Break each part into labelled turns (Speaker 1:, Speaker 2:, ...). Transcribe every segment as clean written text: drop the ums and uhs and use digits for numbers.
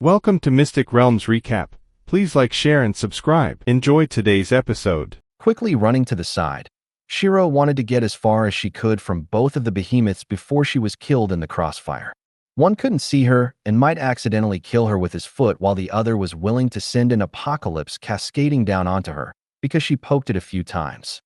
Speaker 1: Welcome to Mystic Realms Recap. Please like, share, and subscribe. Enjoy today's episode.
Speaker 2: Quickly running to the side, Shiro wanted to get as far as she could from both of the behemoths before she was killed in the crossfire. One couldn't see her and might accidentally kill her with his foot, while the other was willing to send an apocalypse cascading down onto her because she poked it a few times.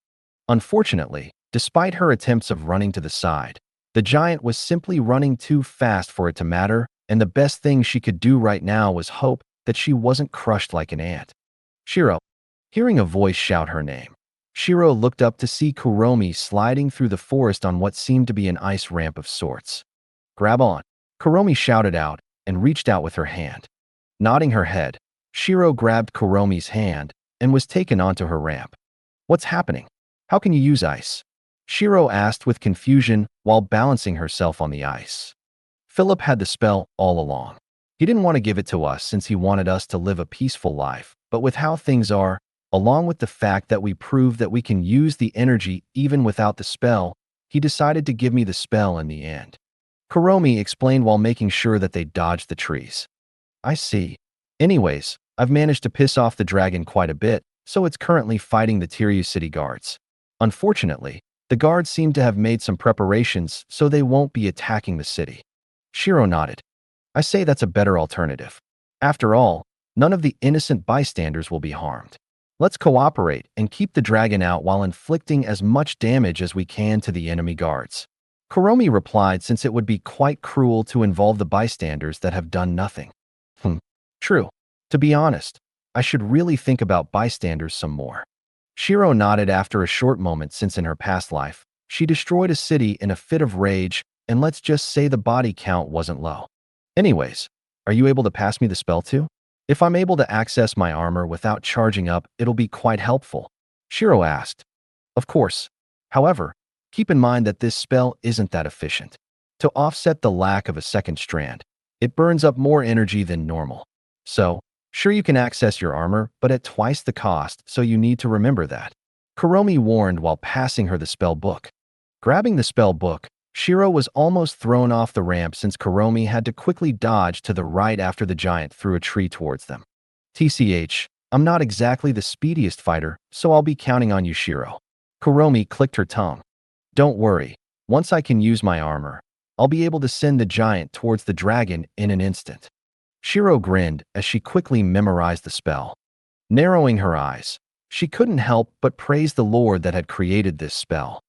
Speaker 2: Unfortunately, despite her attempts of running to the side, the giant was simply running too fast for it to matter, and the best thing she could do right now was hope that she wasn't crushed like an ant. Shiro. Hearing a voice shout her name, Shiro looked up to see Kuromi sliding through the forest on what seemed to be an ice ramp of sorts. "Grab on," Kuromi shouted out and reached out with her hand. Nodding her head, Shiro grabbed Kuromi's hand and was taken onto her ramp. "What's happening? How can you use ice?" Shiro asked with confusion while balancing herself on the ice. "Philip had the spell all along. He didn't want to give it to us since he wanted us to live a peaceful life, but with how things are, along with the fact that we proved that we can use the energy even without the spell, he decided to give me the spell in the end," Kuromi explained while making sure that they dodged the trees. "I see. Anyways, I've managed to piss off the dragon quite a bit, so it's currently fighting the Tiryu city guards. Unfortunately, the guards seem to have made some preparations, so they won't be attacking the city." Shiro nodded. "I say that's a better alternative. After all, none of the innocent bystanders will be harmed. Let's cooperate and keep the dragon out while inflicting as much damage as we can to the enemy guards," Kuromi replied, since it would be quite cruel to involve the bystanders that have done nothing. True. To be honest, I should really think about bystanders some more." Shiro nodded after a short moment, since in her past life, she destroyed a city in a fit of rage, and let's just say the body count wasn't low. "Anyways, are you able to pass me the spell too? If I'm able to access my armor without charging up, it'll be quite helpful," Shiro asked. "Of course. However, keep in mind that this spell isn't that efficient. To offset the lack of a second strand, it burns up more energy than normal. So, sure, you can access your armor, but at twice the cost, so you need to remember that," Kuromi warned while passing her the spell book. Grabbing the spell book, Shiro was almost thrown off the ramp, since Kuromi had to quickly dodge to the right after the giant threw a tree towards them. "TCH, I'm not exactly the speediest fighter, so I'll be counting on you, Shiro." Kuromi clicked her tongue. "Don't worry, once I can use my armor, I'll be able to send the giant towards the dragon in an instant." Shiro grinned as she quickly memorized the spell. Narrowing her eyes, she couldn't help but praise the Lord that had created this spell.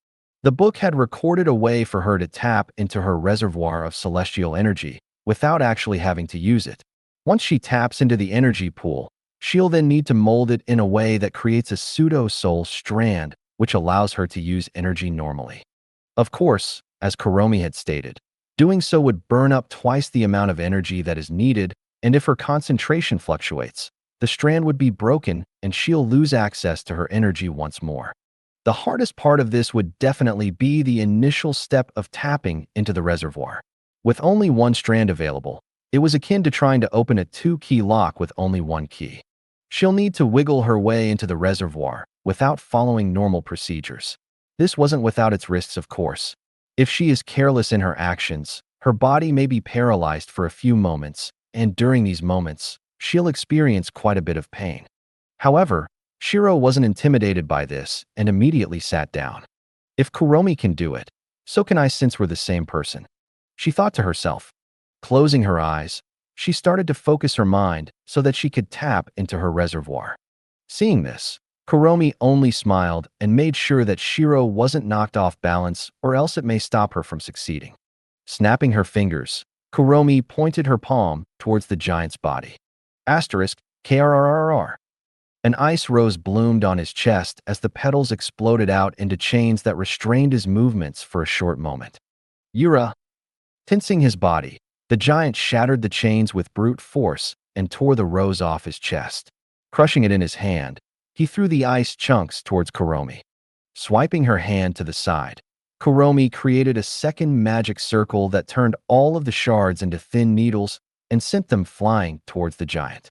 Speaker 2: The book had recorded a way for her to tap into her reservoir of celestial energy without actually having to use it. Once she taps into the energy pool, she'll then need to mold it in a way that creates a pseudo-soul strand, which allows her to use energy normally. Of course, as Kuromi had stated, doing so would burn up twice the amount of energy that is needed, and if her concentration fluctuates, the strand would be broken and she'll lose access to her energy once more. The hardest part of this would definitely be the initial step of tapping into the reservoir. With only one strand available, it was akin to trying to open a two-key lock with only one key. She'll need to wiggle her way into the reservoir without following normal procedures. This wasn't without its risks, of course. If she is careless in her actions, her body may be paralyzed for a few moments, and during these moments, she'll experience quite a bit of pain. However, Shiro wasn't intimidated by this and immediately sat down. "If Kuromi can do it, so can I, since we're the same person," she thought to herself. Closing her eyes, she started to focus her mind so that she could tap into her reservoir. Seeing this, Kuromi only smiled and made sure that Shiro wasn't knocked off balance, or else it may stop her from succeeding. Snapping her fingers, Kuromi pointed her palm towards the giant's body. *KRRRR. An ice rose bloomed on his chest as the petals exploded out into chains that restrained his movements for a short moment. "Yura." Tensing his body, the giant shattered the chains with brute force and tore the rose off his chest. Crushing it in his hand, he threw the ice chunks towards Kuromi. Swiping her hand to the side, Kuromi created a second magic circle that turned all of the shards into thin needles and sent them flying towards the giant.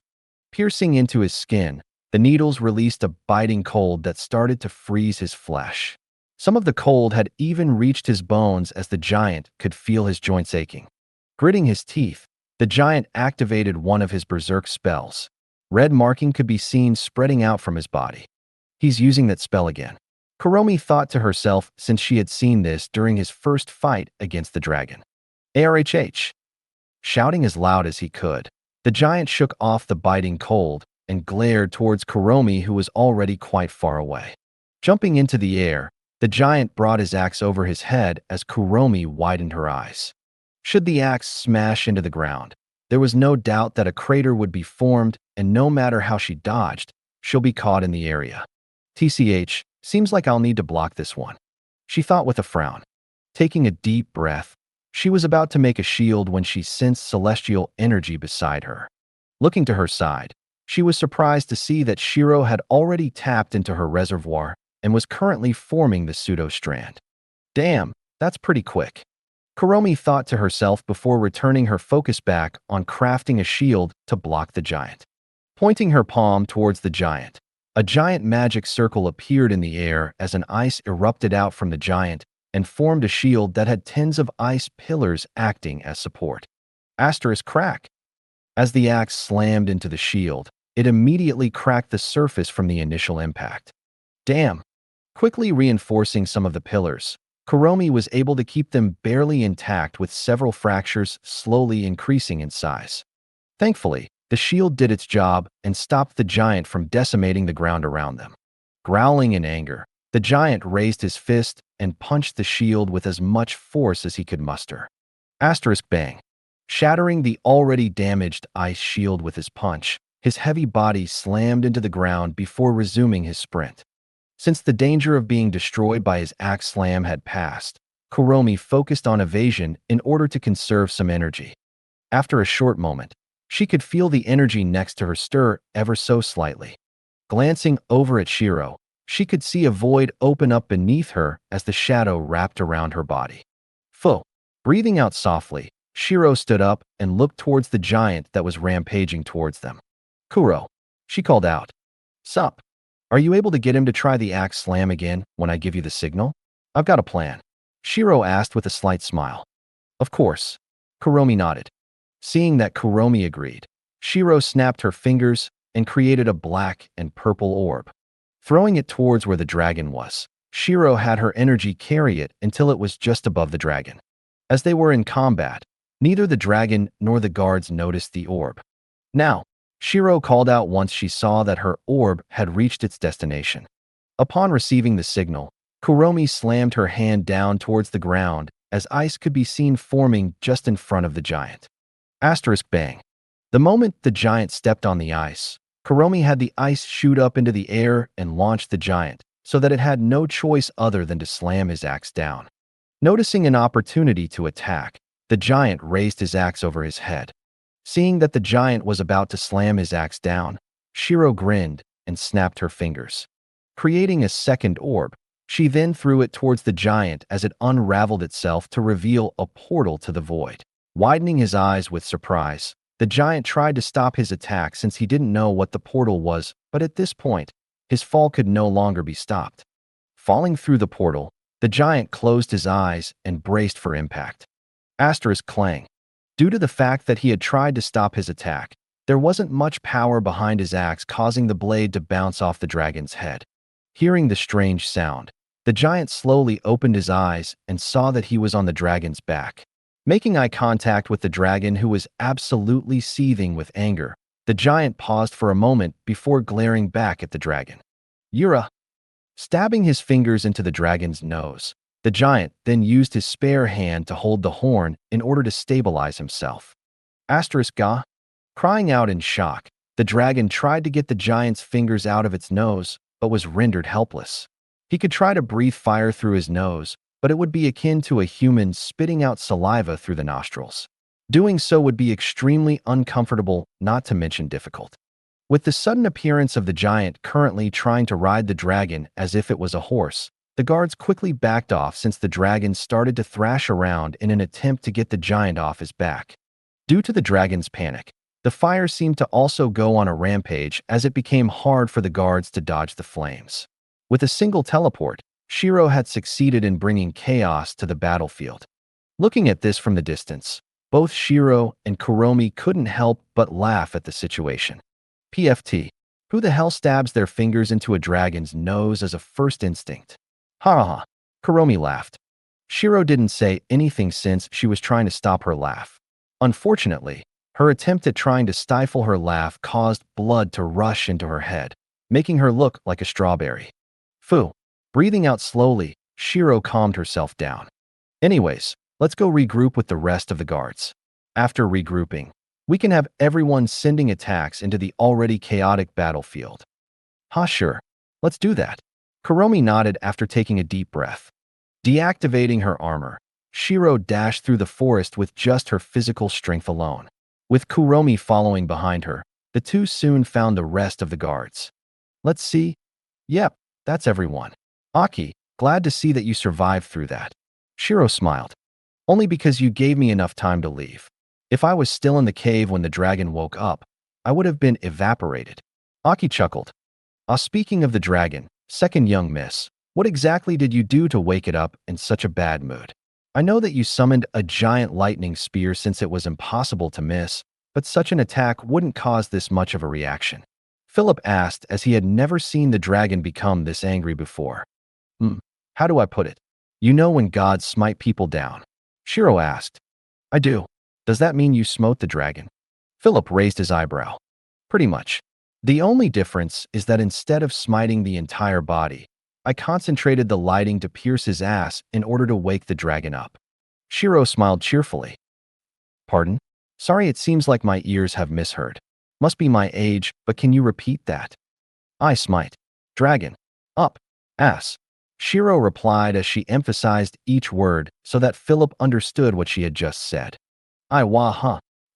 Speaker 2: Piercing into his skin, the needles released a biting cold that started to freeze his flesh. Some of the cold had even reached his bones as the giant could feel his joints aching. Gritting his teeth, The giant activated one of his berserk spells. Red marking could be seen spreading out from his body. He's using that spell again. Kuromi thought to herself since she had seen this during his first fight against the dragon. ARHH. Shouting as loud as he could, the giant shook off the biting cold and glared towards Kuromi, who was already quite far away. Jumping into the air, the giant brought his axe over his head as Kuromi widened her eyes. Should the axe smash into the ground, there was no doubt that a crater would be formed, and no matter how she dodged, she'll be caught in the area. TCH, seems like I'll need to block this one, she thought with a frown. Taking a deep breath, she was about to make a shield when she sensed celestial energy beside her. Looking to her side, she was surprised to see that Shiro had already tapped into her reservoir and was currently forming the pseudo-strand. Damn, that's pretty quick. Kuromi thought to herself before returning her focus back on crafting a shield to block the giant. Pointing her palm towards the giant, a giant magic circle appeared in the air as an ice erupted out from the giant and formed a shield that had tens of ice pillars acting as support. Asterisk crack. As the axe slammed into the shield, it immediately cracked the surface from the initial impact. Damn. Quickly reinforcing some of the pillars, Kuromi was able to keep them barely intact with several fractures slowly increasing in size. Thankfully, the shield did its job and stopped the giant from decimating the ground around them. Growling in anger, the giant raised his fist and punched the shield with as much force as he could muster. Asterisk bang. Shattering the already damaged ice shield with his punch, his heavy body slammed into the ground before resuming his sprint. Since the danger of being destroyed by his axe slam had passed, Kuromi focused on evasion in order to conserve some energy. After a short moment, she could feel the energy next to her stir ever so slightly. Glancing over at Shiro, she could see a void open up beneath her as the shadow wrapped around her body. Pho! Breathing out softly, Shiro stood up and looked towards the giant that was rampaging towards them. Kuro, she called out. Sup? Are you able to get him to try the axe slam again when I give you the signal? I've got a plan, Shiro asked with a slight smile. Of course. Kuromi nodded. Seeing that Kuromi agreed, Shiro snapped her fingers and created a black and purple orb. Throwing it towards where the dragon was, Shiro had her energy carry it until it was just above the dragon. As they were in combat, neither the dragon nor the guards noticed the orb. Now, Shiro called out once she saw that her orb had reached its destination. Upon receiving the signal, Kuromi slammed her hand down towards the ground as ice could be seen forming just in front of the giant. Asterisk bang. The moment the giant stepped on the ice, Kuromi had the ice shoot up into the air and launch the giant, so that it had no choice other than to slam his axe down. Noticing an opportunity to attack, the giant raised his axe over his head. Seeing that the giant was about to slam his axe down, Shiro grinned and snapped her fingers. Creating a second orb, she then threw it towards the giant as it unraveled itself to reveal a portal to the void. Widening his eyes with surprise, the giant tried to stop his attack since he didn't know what the portal was, but at this point, his fall could no longer be stopped. Falling through the portal, the giant closed his eyes and braced for impact. Asterisk clang. Due to the fact that he had tried to stop his attack, there wasn't much power behind his axe, causing the blade to bounce off the dragon's head. Hearing the strange sound, the giant slowly opened his eyes and saw that he was on the dragon's back. Making eye contact with the dragon, who was absolutely seething with anger, the giant paused for a moment before glaring back at the dragon. Yura! Stabbing his fingers into the dragon's nose, the giant then used his spare hand to hold the horn in order to stabilize himself. Asterisk ga. Crying out in shock, the dragon tried to get the giant's fingers out of its nose, but was rendered helpless. He could try to breathe fire through his nose, but it would be akin to a human spitting out saliva through the nostrils. Doing so would be extremely uncomfortable, not to mention difficult. With the sudden appearance of the giant currently trying to ride the dragon as if it was a horse, the guards quickly backed off since the dragon started to thrash around in an attempt to get the giant off his back. Due to the dragon's panic, the fire seemed to also go on a rampage as it became hard for the guards to dodge the flames. With a single teleport, Shiro had succeeded in bringing chaos to the battlefield. Looking at this from the distance, Both Shiro and Kuromi couldn't help but laugh at the situation. PFT. Who the hell stabs their fingers into a dragon's nose as a first instinct? Ha ha ha. Kuromi laughed. Shiro didn't say anything since she was trying to stop her laugh. Unfortunately, her attempt at trying to stifle her laugh caused blood to rush into her head, making her look like a strawberry. Phew. Breathing out slowly, Shiro calmed herself down. Anyways, let's go regroup with the rest of the guards. After regrouping, we can have everyone sending attacks into the already chaotic battlefield. Sure. Let's do that. Kuromi nodded after taking a deep breath. Deactivating her armor, Shiro dashed through the forest with just her physical strength alone. With Kuromi following behind her, the two soon found the rest of the guards. Let's see. Yep, that's everyone. Aki, glad to see that you survived through that. Shiro smiled. Only because you gave me enough time to leave. If I was still in the cave when the dragon woke up, I would have been evaporated. Aki chuckled. Speaking of the dragon, second young miss, what exactly did you do to wake it up in such a bad mood? I know that you summoned a giant lightning spear since it was impossible to miss, but such an attack wouldn't cause this much of a reaction. Philip asked as he had never seen the dragon become this angry before. How do I put it? You know when gods smite people down? Shiro asked. I do. Does that mean you smote the dragon? Philip raised his eyebrow. Pretty much. The only difference is that instead of smiting the entire body, I concentrated the lighting to pierce his ass in order to wake the dragon up. Shiro smiled cheerfully. Pardon? Sorry, it seems like my ears have misheard. Must be my age, but can you repeat that? I smite. Dragon. Up. Ass. Shiro replied as she emphasized each word so that Philip understood what she had just said.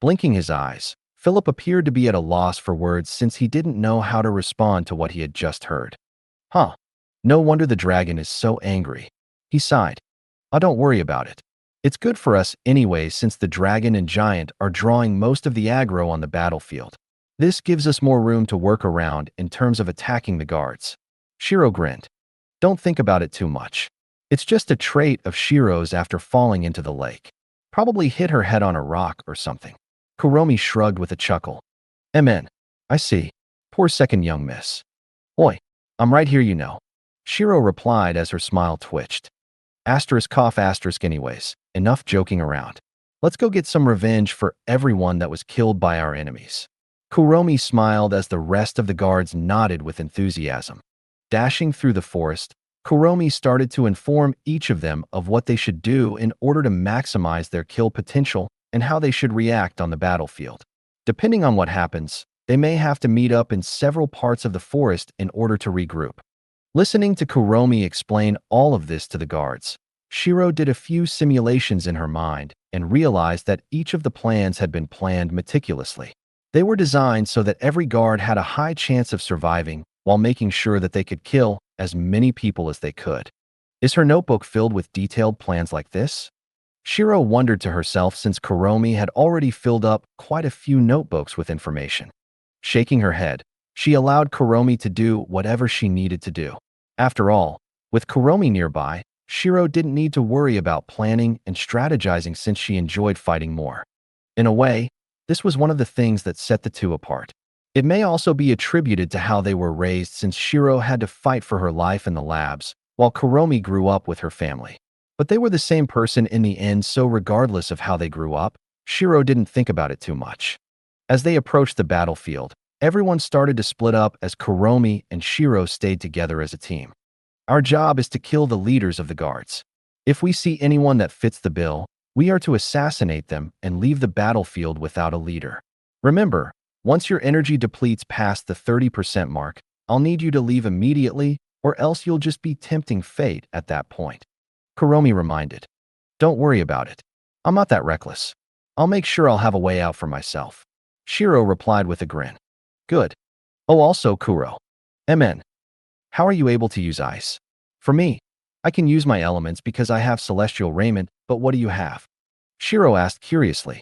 Speaker 2: Blinking his eyes, Philip appeared to be at a loss for words since he didn't know how to respond to what he had just heard. No wonder the dragon is so angry. He sighed. Don't worry about it. It's good for us anyway since the dragon and giant are drawing most of the aggro on the battlefield. This gives us more room to work around in terms of attacking the guards. Shiro grinned. Don't think about it too much. It's just a trait of Shiro's after falling into the lake. Probably hit her head on a rock or something. Kuromi shrugged with a chuckle. MN. I see. Poor second young miss. Oi, I'm right here, you know. Shiro replied as her smile twitched. Cough anyways. Enough joking around. Let's go get some revenge for everyone that was killed by our enemies. Kuromi smiled as the rest of the guards nodded with enthusiasm. Dashing through the forest, Kuromi started to inform each of them of what they should do in order to maximize their kill potential and how they should react on the battlefield. Depending on what happens, they may have to meet up in several parts of the forest in order to regroup. Listening to Kuromi explain all of this to the guards, Shiro did a few simulations in her mind and realized that each of the plans had been planned meticulously. They were designed so that every guard had a high chance of surviving while making sure that they could kill as many people as they could. Is her notebook filled with detailed plans like this? Shiro wondered to herself since Kuromi had already filled up quite a few notebooks with information. Shaking her head, she allowed Kuromi to do whatever she needed to do. After all, with Kuromi nearby, Shiro didn't need to worry about planning and strategizing since she enjoyed fighting more. In a way, this was one of the things that set the two apart. It may also be attributed to how they were raised since Shiro had to fight for her life in the labs, while Kuromi grew up with her family. But they were the same person in the end, so regardless of how they grew up, Shiro didn't think about it too much. As they approached the battlefield, everyone started to split up as Kuromi and Shiro stayed together as a team. Our job is to kill the leaders of the guards. If we see anyone that fits the bill, we are to assassinate them and leave the battlefield without a leader. Remember, once your energy depletes past the 30% mark, I'll need you to leave immediately, or else you'll just be tempting fate at that point. Kuromi reminded. Don't worry about it. I'm not that reckless. I'll make sure I'll have a way out for myself. Shiro replied with a grin. Good. Also Kuro. MN. How are you able to use ice? For me, I can use my elements because I have celestial raiment, but what do you have? Shiro asked curiously.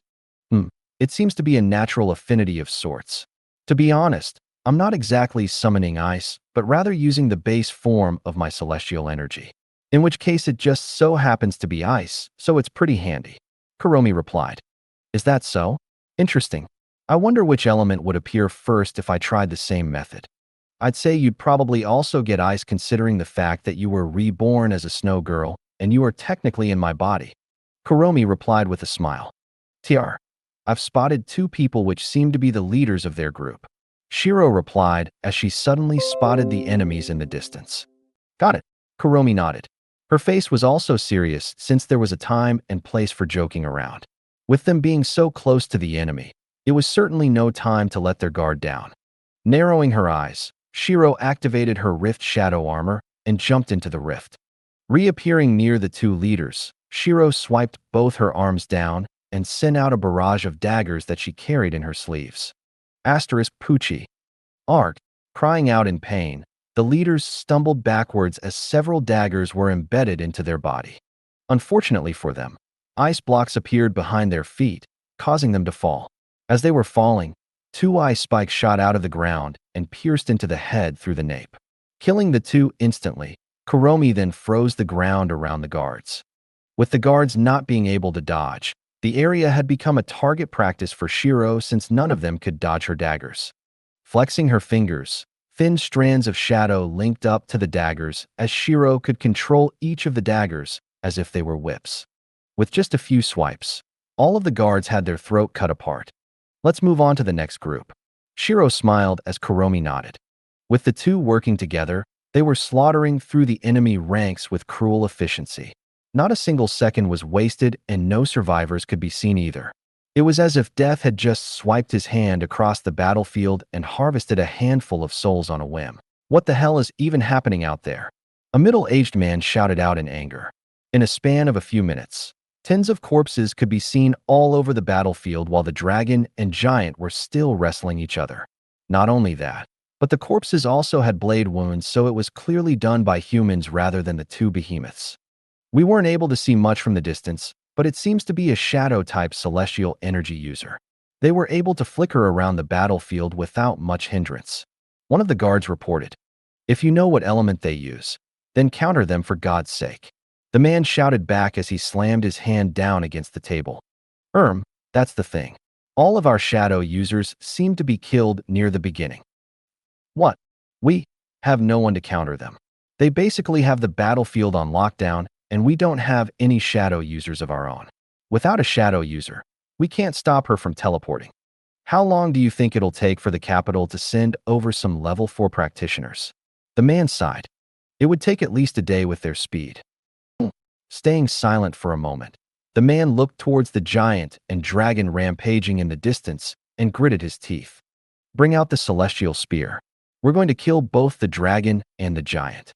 Speaker 2: It seems to be a natural affinity of sorts. To be honest, I'm not exactly summoning ice, but rather using the base form of my celestial energy. In which case it just so happens to be ice, so it's pretty handy. Kuromi replied. Is that so? Interesting. I wonder which element would appear first if I tried the same method. I'd say you'd probably also get ice considering the fact that you were reborn as a snow girl, and you are technically in my body. Kuromi replied with a smile. TR. I've spotted two people which seem to be the leaders of their group. Shiro replied as she suddenly spotted the enemies in the distance. Got it. Kuromi nodded. Her face was also serious since there was a time and place for joking around. With them being so close to the enemy, it was certainly no time to let their guard down. Narrowing her eyes, Shiro activated her rift shadow armor and jumped into the rift. Reappearing near the two leaders, Shiro swiped both her arms down and sent out a barrage of daggers that she carried in her sleeves. Asterisk Pucci. Arg. Crying out in pain, the leaders stumbled backwards as several daggers were embedded into their body. Unfortunately for them, ice blocks appeared behind their feet, causing them to fall. As they were falling, two ice spikes shot out of the ground and pierced into the head through the nape. Killing the two instantly, Kuromi then froze the ground around the guards. With the guards not being able to dodge, the area had become a target practice for Shiro since none of them could dodge her daggers. Flexing her fingers, thin strands of shadow linked up to the daggers as Shiro could control each of the daggers as if they were whips. With just a few swipes, all of the guards had their throat cut apart. Let's move on to the next group. Shiro smiled as Kuromi nodded. With the two working together, they were slaughtering through the enemy ranks with cruel efficiency. Not a single second was wasted and no survivors could be seen either. It was as if death had just swiped his hand across the battlefield and harvested a handful of souls on a whim. What the hell is even happening out there? A middle-aged man shouted out in anger. In a span of a few minutes, tens of corpses could be seen all over the battlefield while the dragon and giant were still wrestling each other. Not only that, but the corpses also had blade wounds, so it was clearly done by humans rather than the two behemoths. We weren't able to see much from the distance, but it seems to be a shadow-type celestial energy user. They were able to flicker around the battlefield without much hindrance. One of the guards reported, "If you know what element they use, then counter them for God's sake." The man shouted back as he slammed his hand down against the table. That's the thing. All of our shadow users seem to be killed near the beginning. What? We have no one to counter them. They basically have the battlefield on lockdown, and we don't have any shadow users of our own. Without a shadow user, we can't stop her from teleporting. How long do you think it'll take for the capital to send over some level 4 practitioners? The man sighed. It would take at least a day with their speed. Staying silent for a moment, the man looked towards the giant and dragon rampaging in the distance and gritted his teeth. Bring out the celestial spear. We're going to kill both the dragon and the giant.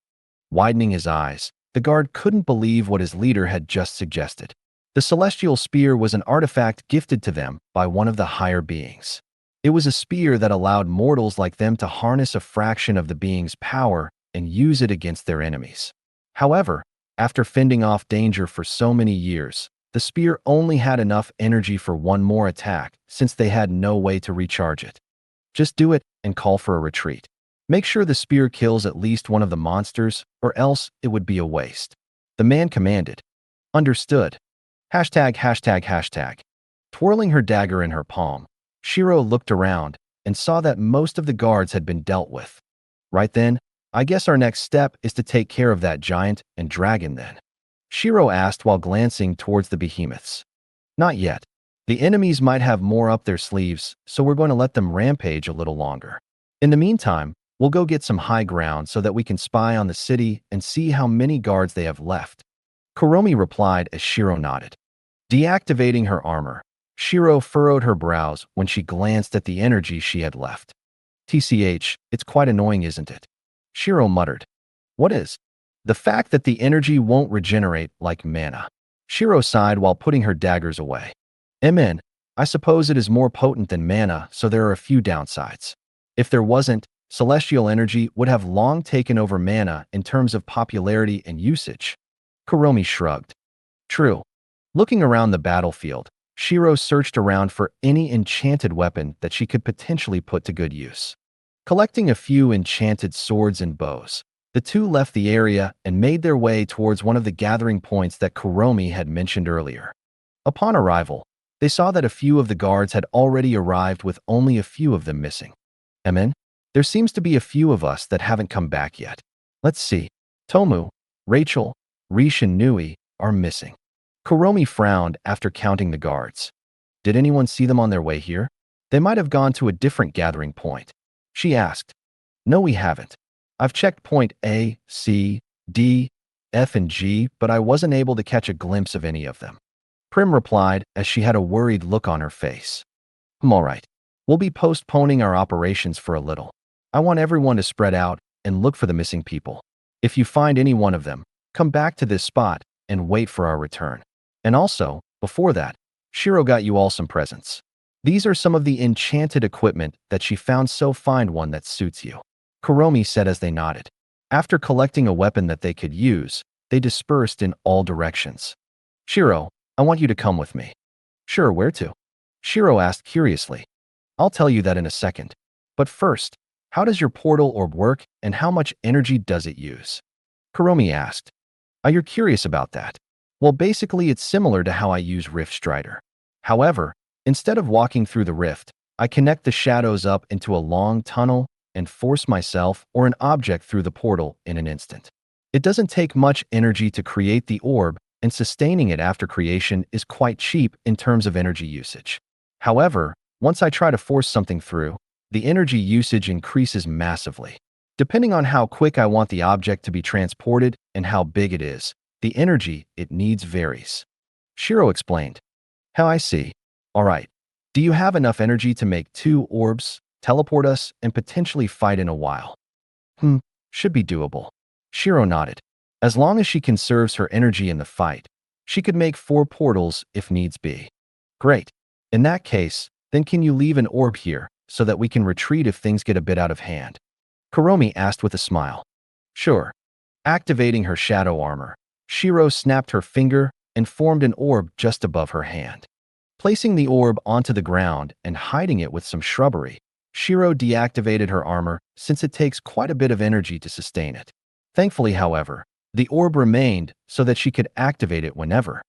Speaker 2: Widening his eyes, the guard couldn't believe what his leader had just suggested. The celestial spear was an artifact gifted to them by one of the higher beings. It was a spear that allowed mortals like them to harness a fraction of the being's power and use it against their enemies. However, after fending off danger for so many years, the spear only had enough energy for one more attack since they had no way to recharge it. Just do it and call for a retreat. Make sure the spear kills at least one of the monsters, or else it would be a waste. The man commanded. Understood. ####. Twirling her dagger in her palm, Shiro looked around and saw that most of the guards had been dealt with. Right then, I guess our next step is to take care of that giant and dragon then. Shiro asked while glancing towards the behemoths. Not yet. The enemies might have more up their sleeves, so we're going to let them rampage a little longer. In the meantime, we'll go get some high ground so that we can spy on the city and see how many guards they have left. Kuromi replied as Shiro nodded. Deactivating her armor, Shiro furrowed her brows when she glanced at the energy she had left. TCH, it's quite annoying, isn't it? Shiro muttered. What is? The fact that the energy won't regenerate like mana. Shiro sighed while putting her daggers away. MN, I suppose it is more potent than mana, so there are a few downsides. If there wasn't, celestial energy would have long taken over mana in terms of popularity and usage. Kuromi shrugged. True. Looking around the battlefield, Shiro searched around for any enchanted weapon that she could potentially put to good use. Collecting a few enchanted swords and bows, the two left the area and made their way towards one of the gathering points that Kuromi had mentioned earlier. Upon arrival, They saw that a few of the guards had already arrived with only a few of them missing. Amen? There seems to be a few of us that haven't come back yet. Let's see. Tomu, Rachel, Rish and Nui are missing. Kuromi frowned after counting the guards. Did anyone see them on their way here? They might have gone to a different gathering point. She asked. No, we haven't. I've checked point A, C, D, F, and G, but I wasn't able to catch a glimpse of any of them. Prim replied as she had a worried look on her face. All right. We'll be postponing our operations for a little. I want everyone to spread out and look for the missing people. If you find any one of them, come back to this spot and wait for our return. And also, before that, Shiro got you all some presents. These are some of the enchanted equipment that she found, so find one that suits you. Kuromi said as they nodded. After collecting a weapon that they could use, they dispersed in all directions. Shiro, I want you to come with me. Sure, where to? Shiro asked curiously. I'll tell you that in a second. But first, how does your portal orb work and how much energy does it use? Kuromi asked. You're curious about that? Well, basically it's similar to how I use Rift Strider. However, instead of walking through the rift, I connect the shadows up into a long tunnel and force myself or an object through the portal in an instant. It doesn't take much energy to create the orb, and sustaining it after creation is quite cheap in terms of energy usage. However, once I try to force something through, the energy usage increases massively. Depending on how quick I want the object to be transported and how big it is, the energy it needs varies. Shiro explained. How I see. All right. Do you have enough energy to make 2 orbs, teleport us, and potentially fight in a while? Should be doable. Shiro nodded. As long as she conserves her energy in the fight, she could make 4 portals if needs be. Great. In that case, then can you leave an orb here so that we can retreat if things get a bit out of hand? Kuromi asked with a smile. Sure. Activating her shadow armor, Shiro snapped her finger and formed an orb just above her hand. Placing the orb onto the ground and hiding it with some shrubbery, Shiro deactivated her armor since it takes quite a bit of energy to sustain it. Thankfully, however, the orb remained so that she could activate it whenever.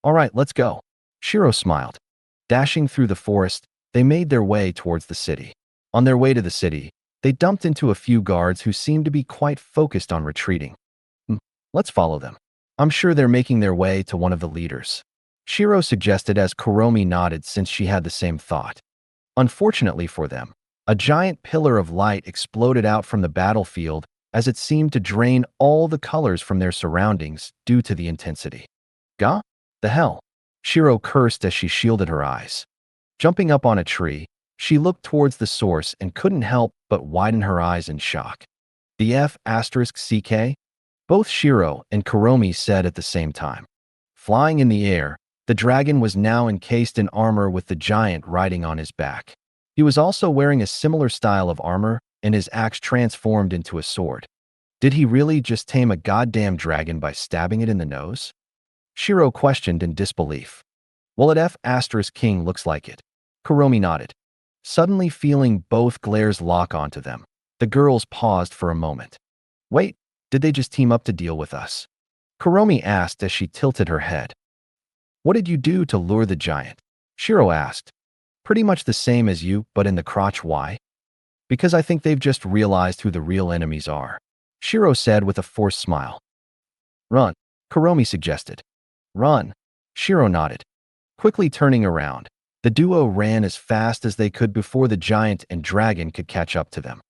Speaker 2: All right, let's go. Shiro smiled. Dashing through the forest, they made their way towards the city. On their way to the city, they dumped into a few guards who seemed to be quite focused on retreating. Let's follow them. I'm sure they're making their way to one of the leaders. Shiro suggested as Kuromi nodded since she had the same thought. Unfortunately for them, a giant pillar of light exploded out from the battlefield as it seemed to drain all the colors from their surroundings due to the intensity. Gah? The hell? Shiro cursed as she shielded her eyes. Jumping up on a tree, she looked towards the source and couldn't help but widen her eyes in shock. The F***CK? Both Shiro and Kuromi said at the same time. Flying in the air, the dragon was now encased in armor with the giant riding on his back. He was also wearing a similar style of armor, and his axe transformed into a sword. Did he really just tame a goddamn dragon by stabbing it in the nose? Shiro questioned in disbelief. Well, it F***King looks like it. Kuromi nodded. Suddenly feeling both glares lock onto them, the girls paused for a moment. Wait, did they just team up to deal with us? Kuromi asked as she tilted her head. What did you do to lure the giant? Shiro asked. Pretty much the same as you, but in the crotch. Why? Because I think they've just realized who the real enemies are, Shiro said with a forced smile. Run, Kuromi suggested. Run, Shiro nodded. Quickly turning around, the duo ran as fast as they could before the giant and dragon could catch up to them.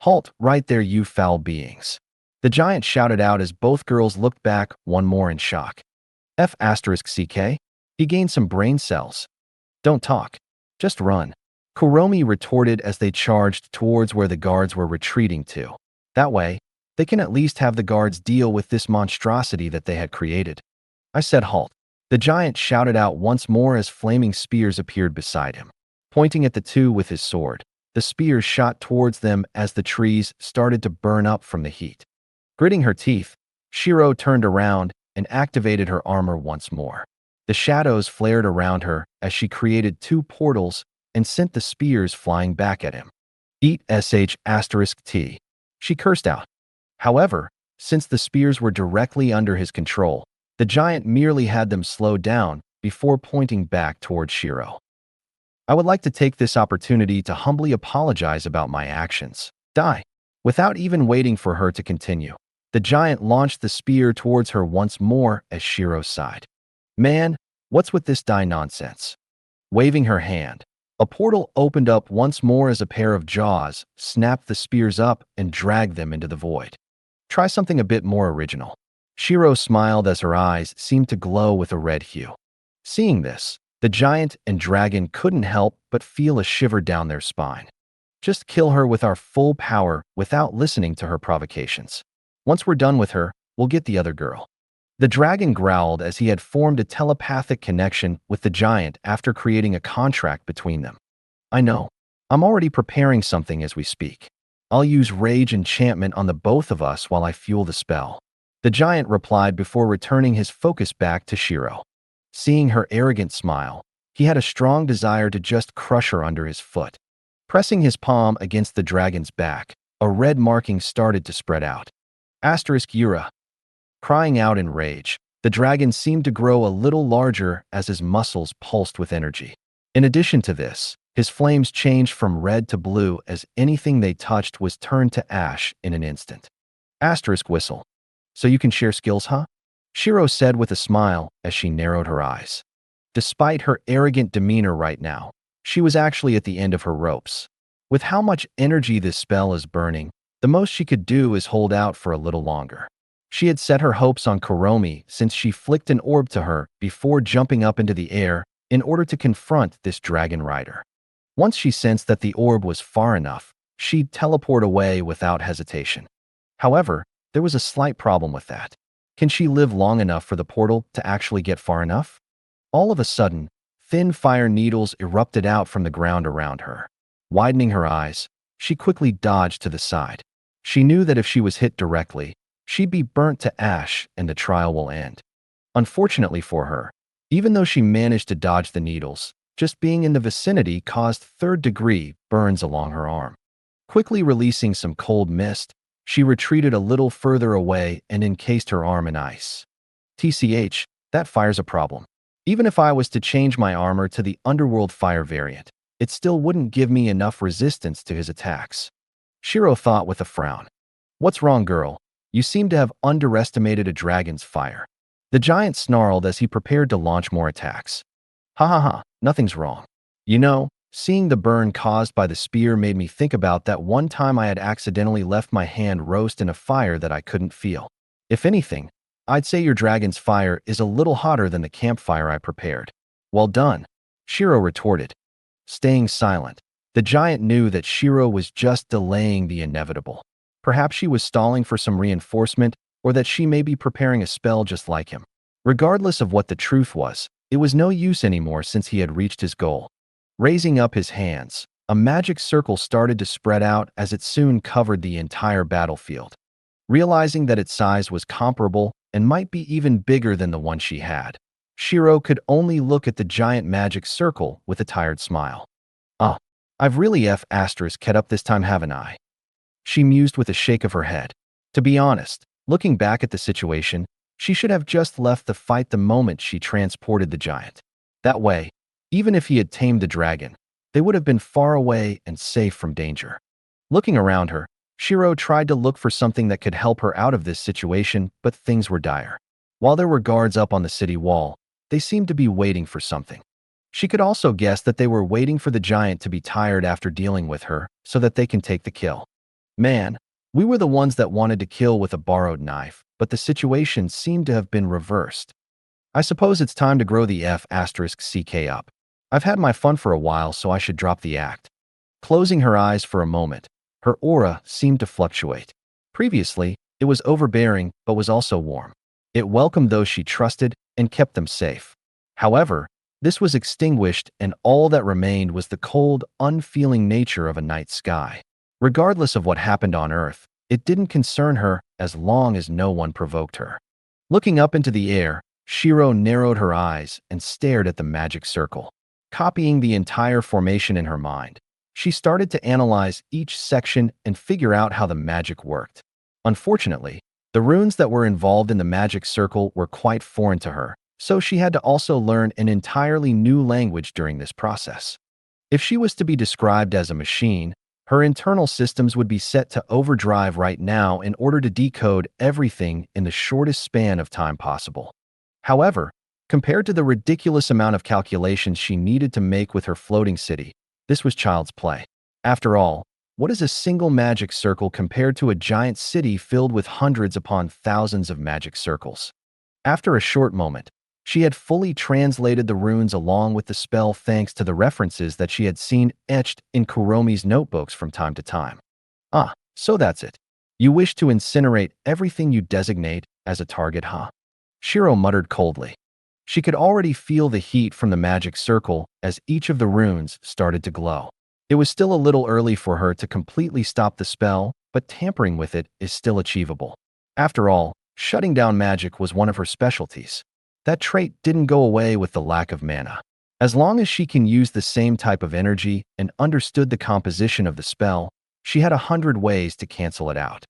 Speaker 2: Halt right there, you foul beings. The giant shouted out as both girls looked back one more in shock. F***CK? He gained some brain cells. Don't talk. Just run. Kuromi retorted as they charged towards where the guards were retreating to. That way, they can at least have the guards deal with this monstrosity that they had created. I said halt. The giant shouted out once more as flaming spears appeared beside him. Pointing at the two with his sword, the spears shot towards them as the trees started to burn up from the heat. Gritting her teeth, Shiro turned around and activated her armor once more. The shadows flared around her as she created 2 portals and sent the spears flying back at him. Eat **T. She cursed out. However, since the spears were directly under his control, the giant merely had them slowed down before pointing back towards Shiro. I would like to take this opportunity to humbly apologize about my actions. Die. Without even waiting for her to continue, the giant launched the spear towards her once more as Shiro sighed. Man, what's with this die nonsense? Waving her hand, a portal opened up once more as a pair of jaws snapped the spears up and dragged them into the void. Try something a bit more original. Shiro smiled as her eyes seemed to glow with a red hue. Seeing this, the giant and dragon couldn't help but feel a shiver down their spine. Just kill her with our full power without listening to her provocations. Once we're done with her, we'll get the other girl. The dragon growled as he had formed a telepathic connection with the giant after creating a contract between them. I know. I'm already preparing something as we speak. I'll use rage enchantment on the both of us while I fuel the spell. The giant replied before returning his focus back to Shiro. Seeing her arrogant smile, he had a strong desire to just crush her under his foot. Pressing his palm against the dragon's back, a red marking started to spread out. Yura. Crying out in rage, the dragon seemed to grow a little larger as his muscles pulsed with energy. In addition to this, his flames changed from red to blue as anything they touched was turned to ash in an instant. Whistle. So you can share skills, huh? Shiro said with a smile as she narrowed her eyes. Despite her arrogant demeanor right now, she was actually at the end of her ropes. With how much energy this spell is burning, the most she could do is hold out for a little longer. She had set her hopes on Kuromi since she flicked an orb to her before jumping up into the air in order to confront this dragon rider. Once she sensed that the orb was far enough, she'd teleport away without hesitation. However, there was a slight problem with that. Can she live long enough for the portal to actually get far enough? All of a sudden, thin fire needles erupted out from the ground around her. Widening her eyes, she quickly dodged to the side. She knew that if she was hit directly, she'd be burnt to ash and the trial will end. Unfortunately for her, even though she managed to dodge the needles, just being in the vicinity caused third-degree burns along her arm. Quickly releasing some cold mist, she retreated a little further away and encased her arm in ice. TCH, that fire's a problem. Even if I was to change my armor to the underworld fire variant, it still wouldn't give me enough resistance to his attacks. Shiro thought with a frown. What's wrong, girl? You seem to have underestimated a dragon's fire. The giant snarled as he prepared to launch more attacks. Ha ha ha, nothing's wrong. You know, seeing the burn caused by the spear made me think about that one time I had accidentally left my hand roast in a fire that I couldn't feel. If anything, I'd say your dragon's fire is a little hotter than the campfire I prepared. Well done, Shiro retorted. Staying silent, the giant knew that Shiro was just delaying the inevitable. Perhaps she was stalling for some reinforcement, or that she may be preparing a spell just like him. Regardless of what the truth was, it was no use anymore since he had reached his goal. Raising up his hands, a magic circle started to spread out as it soon covered the entire battlefield. Realizing that its size was comparable and might be even bigger than the one she had, Shiro could only look at the giant magic circle with a tired smile. I've really kept up this time, haven't I? She mused with a shake of her head. To be honest, looking back at the situation, she should have just left the fight the moment she transported the giant. That way, even if he had tamed the dragon, they would have been far away and safe from danger. Looking around her, Shiro tried to look for something that could help her out of this situation, but things were dire. While there were guards up on the city wall, they seemed to be waiting for something. She could also guess that they were waiting for the giant to be tired after dealing with her so that they can take the kill. Man, we were the ones that wanted to kill with a borrowed knife, but the situation seemed to have been reversed. I suppose it's time to grow the F***CK up. I've had my fun for a while, so I should drop the act. Closing her eyes for a moment, her aura seemed to fluctuate. Previously, it was overbearing but was also warm. It welcomed those she trusted and kept them safe. However, this was extinguished and all that remained was the cold, unfeeling nature of a night sky. Regardless of what happened on Earth, it didn't concern her as long as no one provoked her. Looking up into the air, Shiro narrowed her eyes and stared at the magic circle. Copying the entire formation in her mind, she started to analyze each section and figure out how the magic worked. Unfortunately, the runes that were involved in the magic circle were quite foreign to her, so she had to also learn an entirely new language during this process. If she was to be described as a machine, her internal systems would be set to overdrive right now in order to decode everything in the shortest span of time possible. However, compared to the ridiculous amount of calculations she needed to make with her floating city, this was child's play. After all, what is a single magic circle compared to a giant city filled with hundreds upon thousands of magic circles? After a short moment, she had fully translated the runes along with the spell thanks to the references that she had seen etched in Kuromi's notebooks from time to time. Ah, so that's it. You wish to incinerate everything you designate as a target, huh? Shiro muttered coldly. She could already feel the heat from the magic circle as each of the runes started to glow. It was still a little early for her to completely stop the spell, but tampering with it is still achievable. After all, shutting down magic was one of her specialties. That trait didn't go away with the lack of mana. As long as she can use the same type of energy and understood the composition of the spell, she had 100 ways to cancel it out.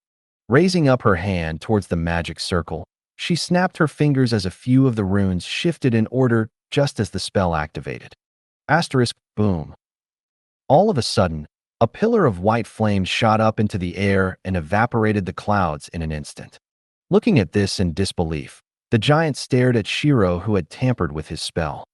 Speaker 2: Raising up her hand towards the magic circle, she snapped her fingers as a few of the runes shifted in order just as the spell activated. Asterisk, boom. All of a sudden, a pillar of white flames shot up into the air and evaporated the clouds in an instant. Looking at this in disbelief, the giant stared at Shiro, who had tampered with his spell.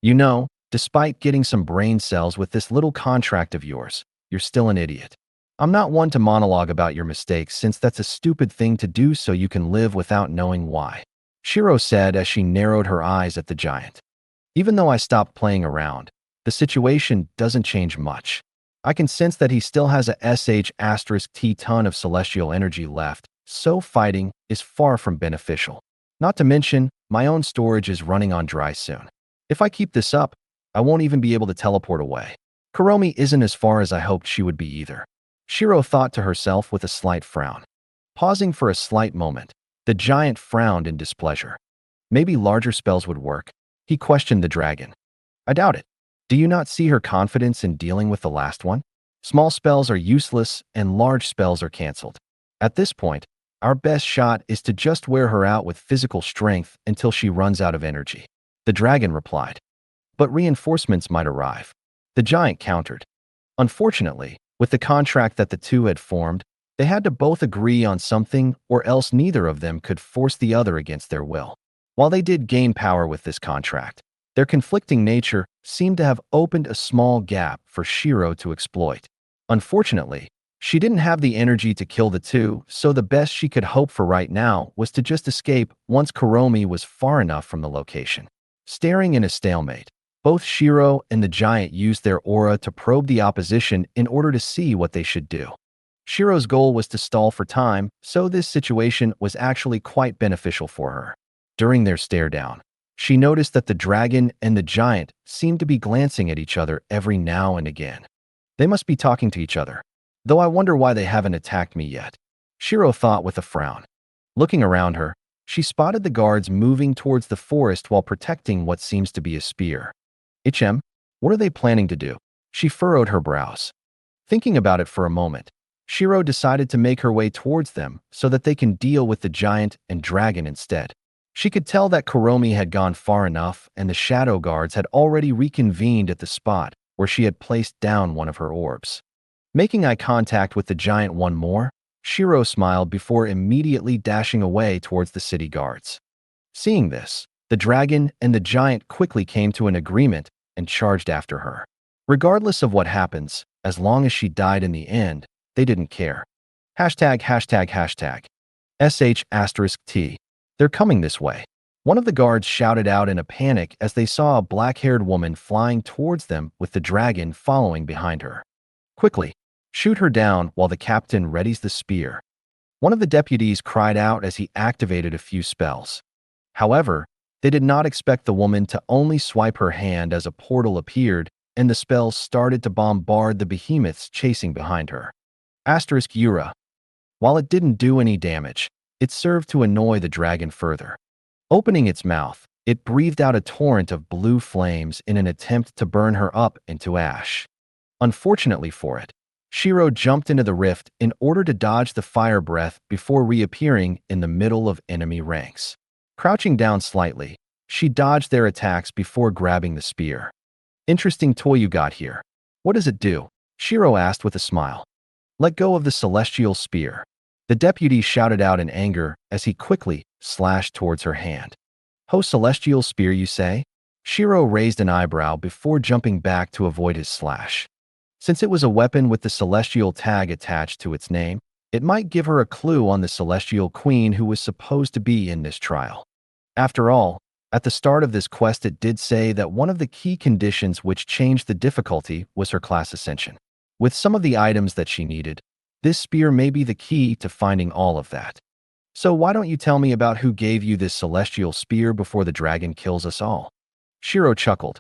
Speaker 2: You know, despite getting some brain cells with this little contract of yours, you're still an idiot. I'm not one to monologue about your mistakes since that's a stupid thing to do so you can live without knowing why, Shiro said as she narrowed her eyes at the giant. Even though I stopped playing around, the situation doesn't change much. I can sense that he still has a sh*t ton of celestial energy left, so fighting is far from beneficial. Not to mention, my own storage is running on dry soon. If I keep this up, I won't even be able to teleport away. Kuromi isn't as far as I hoped she would be either, Shiro thought to herself with a slight frown. Pausing for a slight moment, the giant frowned in displeasure. Maybe larger spells would work, he questioned the dragon. I doubt it. Do you not see her confidence in dealing with the last one? Small spells are useless and large spells are cancelled. At this point, our best shot is to just wear her out with physical strength until she runs out of energy, the dragon replied. But reinforcements might arrive, the giant countered. Unfortunately, with the contract that the two had formed, they had to both agree on something or else neither of them could force the other against their will. While they did gain power with this contract, their conflicting nature seemed to have opened a small gap for Shiro to exploit. Unfortunately, she didn't have the energy to kill the two, so the best she could hope for right now was to just escape once Kuromi was far enough from the location. Staring in a stalemate, both Shiro and the giant used their aura to probe the opposition in order to see what they should do. Shiro's goal was to stall for time, so this situation was actually quite beneficial for her. During their stare-down, she noticed that the dragon and the giant seemed to be glancing at each other every now and again. They must be talking to each other. Though I wonder why they haven't attacked me yet, Shiro thought with a frown. Looking around her, she spotted the guards moving towards the forest while protecting what seems to be a spear. What are they planning to do? She furrowed her brows. Thinking about it for a moment, Shiro decided to make her way towards them so that they can deal with the giant and dragon instead. She could tell that Kuromi had gone far enough and the shadow guards had already reconvened at the spot where she had placed down one of her orbs. Making eye contact with the giant one more, Shiro smiled before immediately dashing away towards the city guards. Seeing this, the dragon and the giant quickly came to an agreement and charged after her. Regardless of what happens, as long as she died in the end, they didn't care. ###. sh*t. They're coming this way. One of the guards shouted out in a panic as they saw a black-haired woman flying towards them with the dragon following behind her. Quickly, shoot her down while the captain readies the spear. One of the deputies cried out as he activated a few spells. However, they did not expect the woman to only swipe her hand as a portal appeared and the spells started to bombard the behemoths chasing behind her. *Yura. While it didn't do any damage, it served to annoy the dragon further. Opening its mouth, it breathed out a torrent of blue flames in an attempt to burn her up into ash. Unfortunately for it, Shiro jumped into the rift in order to dodge the fire breath before reappearing in the middle of enemy ranks. Crouching down slightly, She dodged their attacks before grabbing the spear. Interesting toy you got here. What does it do? Shiro asked with a smile. Let go of the celestial spear. The deputy shouted out in anger as he quickly slashed towards her hand. Ho, celestial spear, you say? Shiro raised an eyebrow before jumping back to avoid his slash. Since it was a weapon with the celestial tag attached to its name, it might give her a clue on the celestial queen who was supposed to be in this trial. After all, at the start of this quest it did say that one of the key conditions which changed the difficulty was her class ascension. With some of the items that she needed, this spear may be the key to finding all of that. So why don't you tell me about who gave you this celestial spear before the dragon kills us all? Shiro chuckled.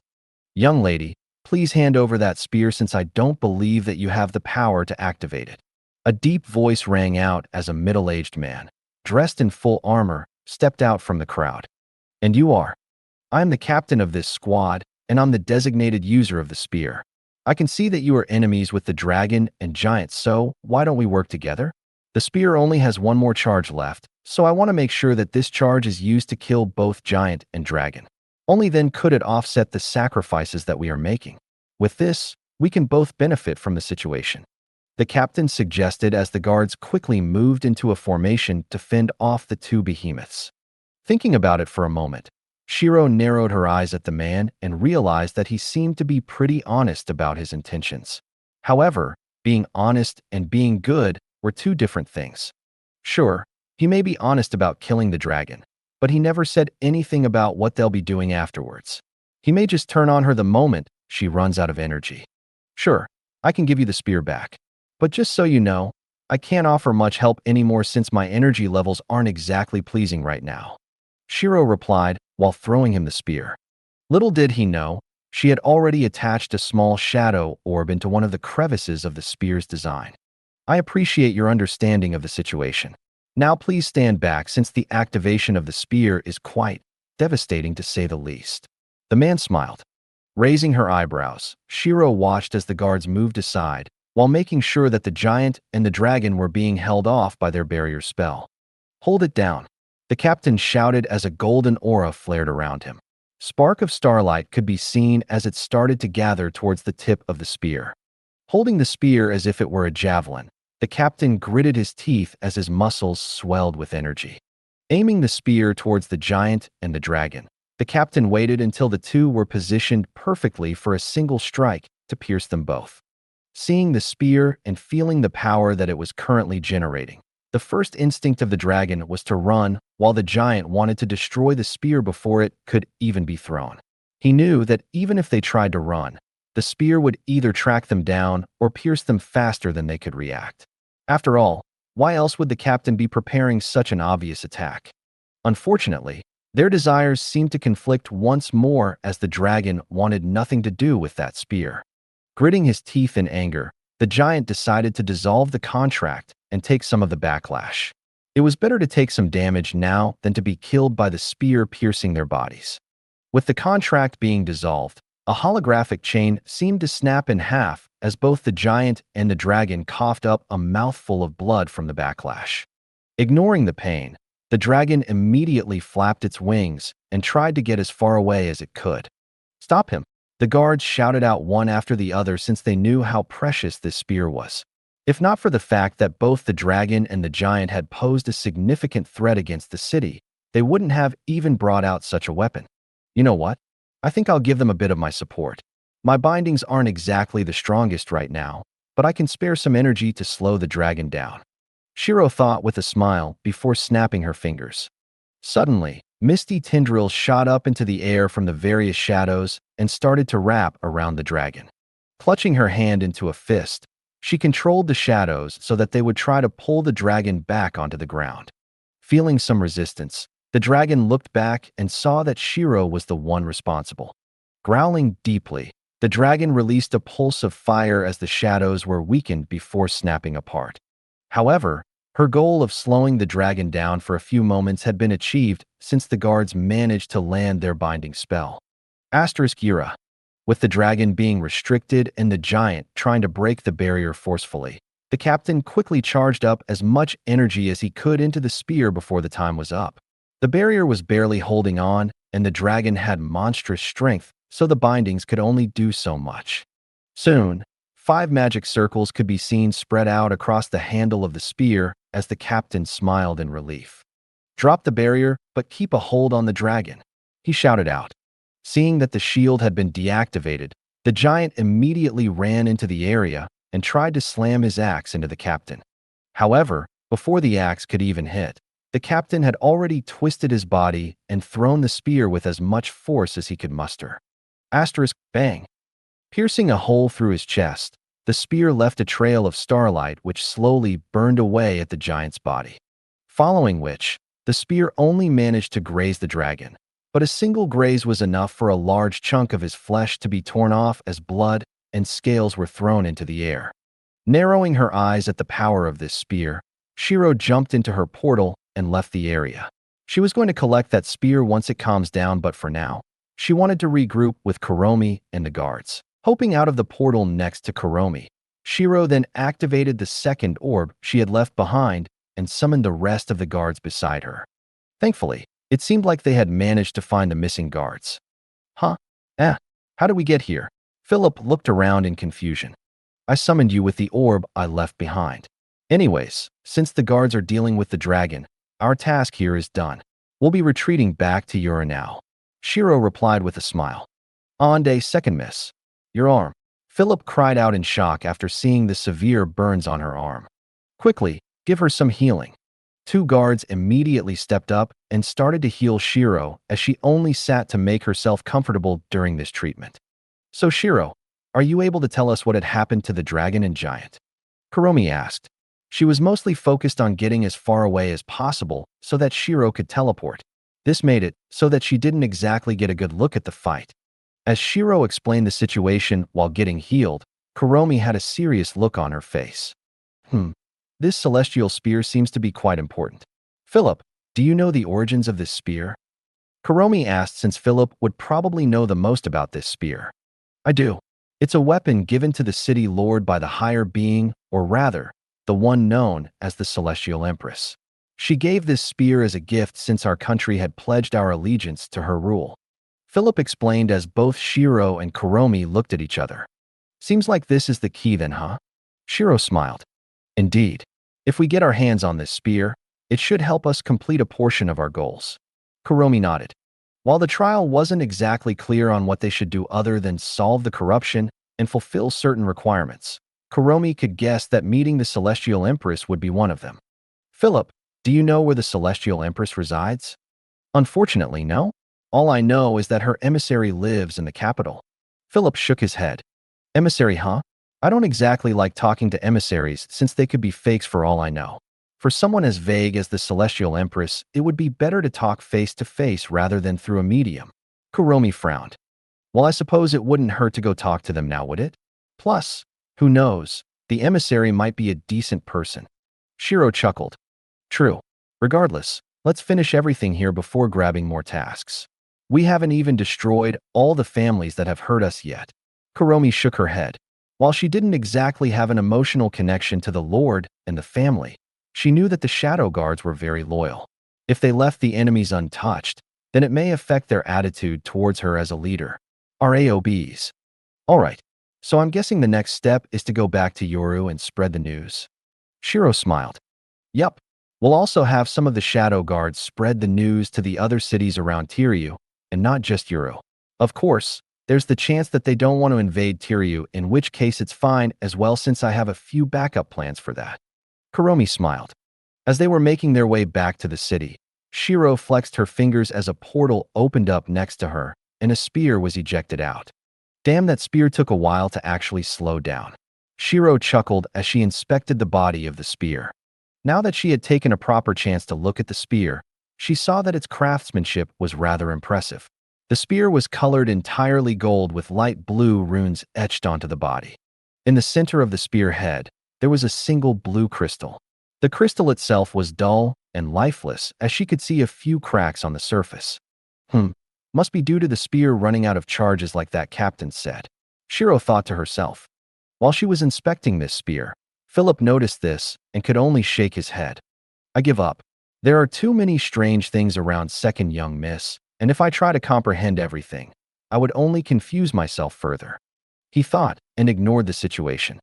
Speaker 2: Young lady, please hand over that spear since I don't believe that you have the power to activate it. A deep voice rang out as a middle-aged man, dressed in full armor, stepped out from the crowd. And you are? I am the captain of this squad, and I'm the designated user of the spear. I can see that you are enemies with the dragon and giant, so why don't we work together? The spear only has one more charge left, so I want to make sure that this charge is used to kill both giant and dragon. Only then could it offset the sacrifices that we are making. With this, we can both benefit from the situation. The captain suggested as the guards quickly moved into a formation to fend off the two behemoths. Thinking about it for a moment, Shiro narrowed her eyes at the man and realized that he seemed to be pretty honest about his intentions. However, being honest and being good were two different things. Sure, he may be honest about killing the dragon, but he never said anything about what they'll be doing afterwards. He may just turn on her the moment she runs out of energy. Sure, I can give you the spear back. But just so you know, I can't offer much help anymore since my energy levels aren't exactly pleasing right now. Shiro replied while throwing him the spear. Little did he know, she had already attached a small shadow orb into one of the crevices of the spear's design. I appreciate your understanding of the situation. Now please stand back since the activation of the spear is quite devastating to say the least. The man smiled. Raising her eyebrows, Shiro watched as the guards moved aside, while making sure that the giant and the dragon were being held off by their barrier spell. Hold it down, the captain shouted as a golden aura flared around him. Spark of starlight could be seen as it started to gather towards the tip of the spear. Holding the spear as if it were a javelin, the captain gritted his teeth as his muscles swelled with energy. Aiming the spear towards the giant and the dragon, the captain waited until the two were positioned perfectly for a single strike to pierce them both. Seeing the spear and feeling the power that it was currently generating, the first instinct of the dragon was to run, while the giant wanted to destroy the spear before it could even be thrown. He knew that even if they tried to run, the spear would either track them down or pierce them faster than they could react. After all, why else would the captain be preparing such an obvious attack? Unfortunately, their desires seemed to conflict once more as the dragon wanted nothing to do with that spear. Gritting his teeth in anger, the giant decided to dissolve the contract and take some of the backlash. It was better to take some damage now than to be killed by the spear piercing their bodies. With the contract being dissolved, a holographic chain seemed to snap in half as both the giant and the dragon coughed up a mouthful of blood from the backlash. Ignoring the pain, the dragon immediately flapped its wings and tried to get as far away as it could. Stop him! The guards shouted out one after the other since they knew how precious this spear was. If not for the fact that both the dragon and the giant had posed a significant threat against the city, they wouldn't have even brought out such a weapon. You know what? I think I'll give them a bit of my support. My bindings aren't exactly the strongest right now, but I can spare some energy to slow the dragon down. Shiro thought with a smile before snapping her fingers. Suddenly, misty tendrils shot up into the air from the various shadows and started to wrap around the dragon. Clutching her hand into a fist, she controlled the shadows so that they would try to pull the dragon back onto the ground. Feeling some resistance, the dragon looked back and saw that Shiro was the one responsible. Growling deeply, the dragon released a pulse of fire as the shadows were weakened before snapping apart. However, her goal of slowing the dragon down for a few moments had been achieved since the guards managed to land their binding spell. *Gira. With the dragon being restricted and the giant trying to break the barrier forcefully, the captain quickly charged up as much energy as he could into the spear before the time was up. The barrier was barely holding on, and the dragon had monstrous strength, so the bindings could only do so much. Soon, 5 magic circles could be seen spread out across the handle of the spear as the captain smiled in relief. "Drop the barrier, but keep a hold on the dragon," he shouted out. Seeing that the shield had been deactivated, the giant immediately ran into the area and tried to slam his axe into the captain. However, before the axe could even hit, the captain had already twisted his body and thrown the spear with as much force as he could muster. Asterisk, bang. Piercing a hole through his chest, the spear left a trail of starlight which slowly burned away at the giant's body. Following which, the spear only managed to graze the dragon, but a single graze was enough for a large chunk of his flesh to be torn off as blood and scales were thrown into the air. Narrowing her eyes at the power of this spear, Shiro jumped into her portal and left the area. She was going to collect that spear once it calms down, but for now, she wanted to regroup with Kuromi and the guards. Hoping out of the portal next to Kuromi, Shiro then activated the second orb she had left behind and summoned the rest of the guards beside her. Thankfully, it seemed like they had managed to find the missing guards. Huh? How did we get here? Philip looked around in confusion. I summoned you with the orb I left behind. Anyways, since the guards are dealing with the dragon, our task here is done. We'll be retreating back to Yura now. Shiro replied with a smile. On day second, miss. Your arm. Philip cried out in shock after seeing the severe burns on her arm. Quickly, give her some healing. 2 guards immediately stepped up and started to heal Shiro as she only sat to make herself comfortable during this treatment. So Shiro, are you able to tell us what had happened to the dragon and giant? Kuromi asked. She was mostly focused on getting as far away as possible so that Shiro could teleport. This made it so that she didn't exactly get a good look at the fight. As Shiro explained the situation while getting healed, Kuromi had a serious look on her face. This celestial spear seems to be quite important. Philip, do you know the origins of this spear? Kuromi asked, since Philip would probably know the most about this spear. I do. It's a weapon given to the city lord by the higher being, or rather, the one known as the Celestial Empress. She gave this spear as a gift since our country had pledged our allegiance to her rule. Philip explained as both Shiro and Kuromi looked at each other. Seems like this is the key then, huh? Shiro smiled. Indeed. If we get our hands on this spear, it should help us complete a portion of our goals. Kuromi nodded. While the trial wasn't exactly clear on what they should do other than solve the corruption and fulfill certain requirements, Kuromi could guess that meeting the Celestial Empress would be one of them. Philip, do you know where the Celestial Empress resides? Unfortunately, no. All I know is that her emissary lives in the capital. Philip shook his head. Emissary, huh? I don't exactly like talking to emissaries since they could be fakes for all I know. For someone as vague as the Celestial Empress, it would be better to talk face to face rather than through a medium. Kuromi frowned. Well, I suppose it wouldn't hurt to go talk to them now, would it? Plus, who knows, the emissary might be a decent person. Shiro chuckled. True. Regardless, let's finish everything here before grabbing more tasks. We haven't even destroyed all the families that have hurt us yet. Kuromi shook her head. While she didn't exactly have an emotional connection to the Lord and the family, she knew that the Shadow Guards were very loyal. If they left the enemies untouched, then it may affect their attitude towards her as a leader. Our AOBs. Alright, so I'm guessing the next step is to go back to Yoru and spread the news. Shiro smiled. Yup. We'll also have some of the Shadow Guards spread the news to the other cities around Tiryu, and not just Yoru. Of course, there's the chance that they don't want to invade Tiryu, in which case it's fine as well since I have a few backup plans for that. Kuromi smiled. As they were making their way back to the city, Shiro flexed her fingers as a portal opened up next to her, and a spear was ejected out. Damn, that spear took a while to actually slow down. Shiro chuckled as she inspected the body of the spear. Now that she had taken a proper chance to look at the spear, she saw that its craftsmanship was rather impressive. The spear was colored entirely gold with light blue runes etched onto the body. In the center of the spear head, there was a single blue crystal. The crystal itself was dull and lifeless as she could see a few cracks on the surface. Must be due to the spear running out of charges like that captain said. Shiro thought to herself. While she was inspecting this spear, Philip noticed this and could only shake his head. I give up. There are too many strange things around second young miss, and if I try to comprehend everything, I would only confuse myself further. He thought and ignored the situation.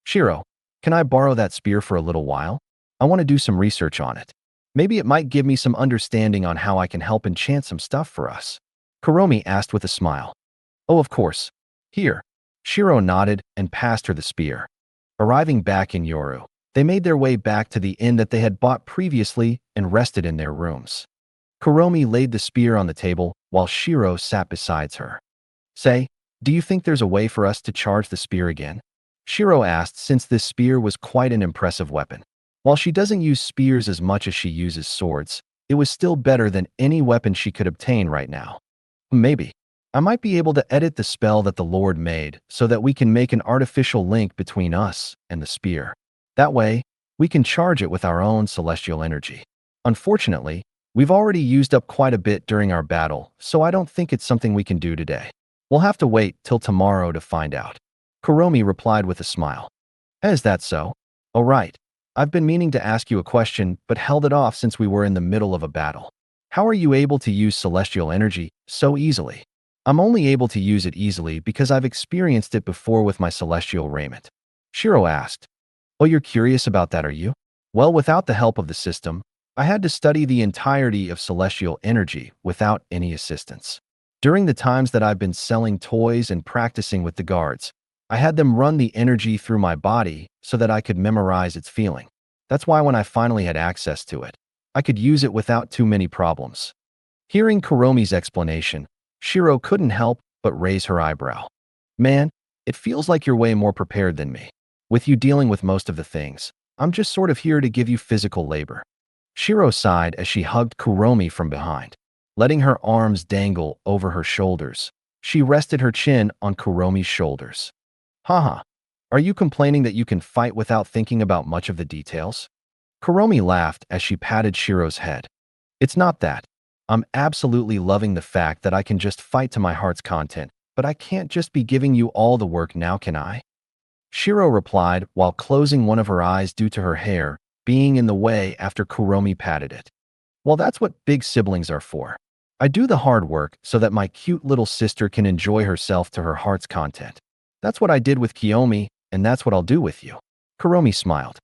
Speaker 2: Shiro, can I borrow that spear for a little while? I want to do some research on it. Maybe it might give me some understanding on how I can help enchant some stuff for us. Kuromi asked with a smile. Oh, of course. Here. Shiro nodded and passed her the spear. Arriving back in Yoru, they made their way back to the inn that they had bought previously and rested in their rooms. Kuromi laid the spear on the table while Shiro sat beside her. Say, do you think there's a way for us to charge the spear again? Shiro asked, since this spear was quite an impressive weapon. While she doesn't use spears as much as she uses swords, it was still better than any weapon she could obtain right now. Maybe. I might be able to edit the spell that the Lord made so that we can make an artificial link between us and the spear. That way, we can charge it with our own celestial energy. Unfortunately, we've already used up quite a bit during our battle, so I don't think it's something we can do today. We'll have to wait till tomorrow to find out. Kuromi replied with a smile. Is that so? Oh right. I've been meaning to ask you a question, but held it off since we were in the middle of a battle. How are you able to use celestial energy so easily? I'm only able to use it easily because I've experienced it before with my celestial raiment. Shiro asked. Oh, you're curious about that, are you? Well, without the help of the system, I had to study the entirety of celestial energy without any assistance. During the times that I've been selling toys and practicing with the guards, I had them run the energy through my body so that I could memorize its feeling. That's why when I finally had access to it, I could use it without too many problems. Hearing Kuromi's explanation, Shiro couldn't help but raise her eyebrow. Man, it feels like you're way more prepared than me. With you dealing with most of the things, I'm just sort of here to give you physical labor. Shiro sighed as she hugged Kuromi from behind. Letting her arms dangle over her shoulders, she rested her chin on Kuromi's shoulders. Haha, are you complaining that you can fight without thinking about much of the details? Kuromi laughed as she patted Shiro's head. It's not that. I'm absolutely loving the fact that I can just fight to my heart's content, but I can't just be giving you all the work now, can I? Shiro replied while closing one of her eyes due to her hair being in the way after Kuromi patted it. Well, that's what big siblings are for. I do the hard work so that my cute little sister can enjoy herself to her heart's content. That's what I did with Kiyomi, and that's what I'll do with you. Kuromi smiled.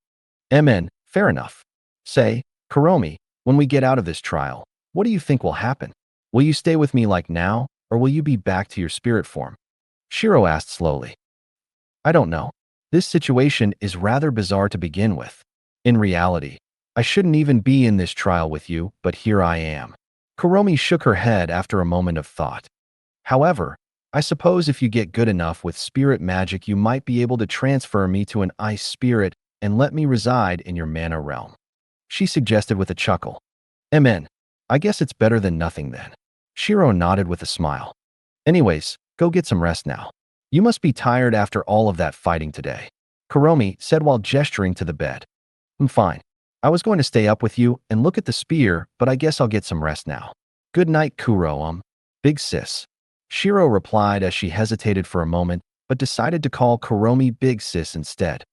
Speaker 2: Amen, fair enough. Say, Kuromi, when we get out of this trial, what do you think will happen? Will you stay with me like now, or will you be back to your spirit form? Shiro asked slowly. I don't know. This situation is rather bizarre to begin with. In reality, I shouldn't even be in this trial with you, but here I am. Kuromi shook her head after a moment of thought. However, I suppose if you get good enough with spirit magic, you might be able to transfer me to an ice spirit and let me reside in your mana realm. She suggested with a chuckle. Amen. I guess it's better than nothing then. Shiro nodded with a smile. Anyways, go get some rest now. You must be tired after all of that fighting today. Kuromi said while gesturing to the bed. I'm fine. I was going to stay up with you and look at the spear, but I guess I'll get some rest now. Good night, Kuro, big sis. Shiro replied as she hesitated for a moment, but decided to call Kuromi big sis instead.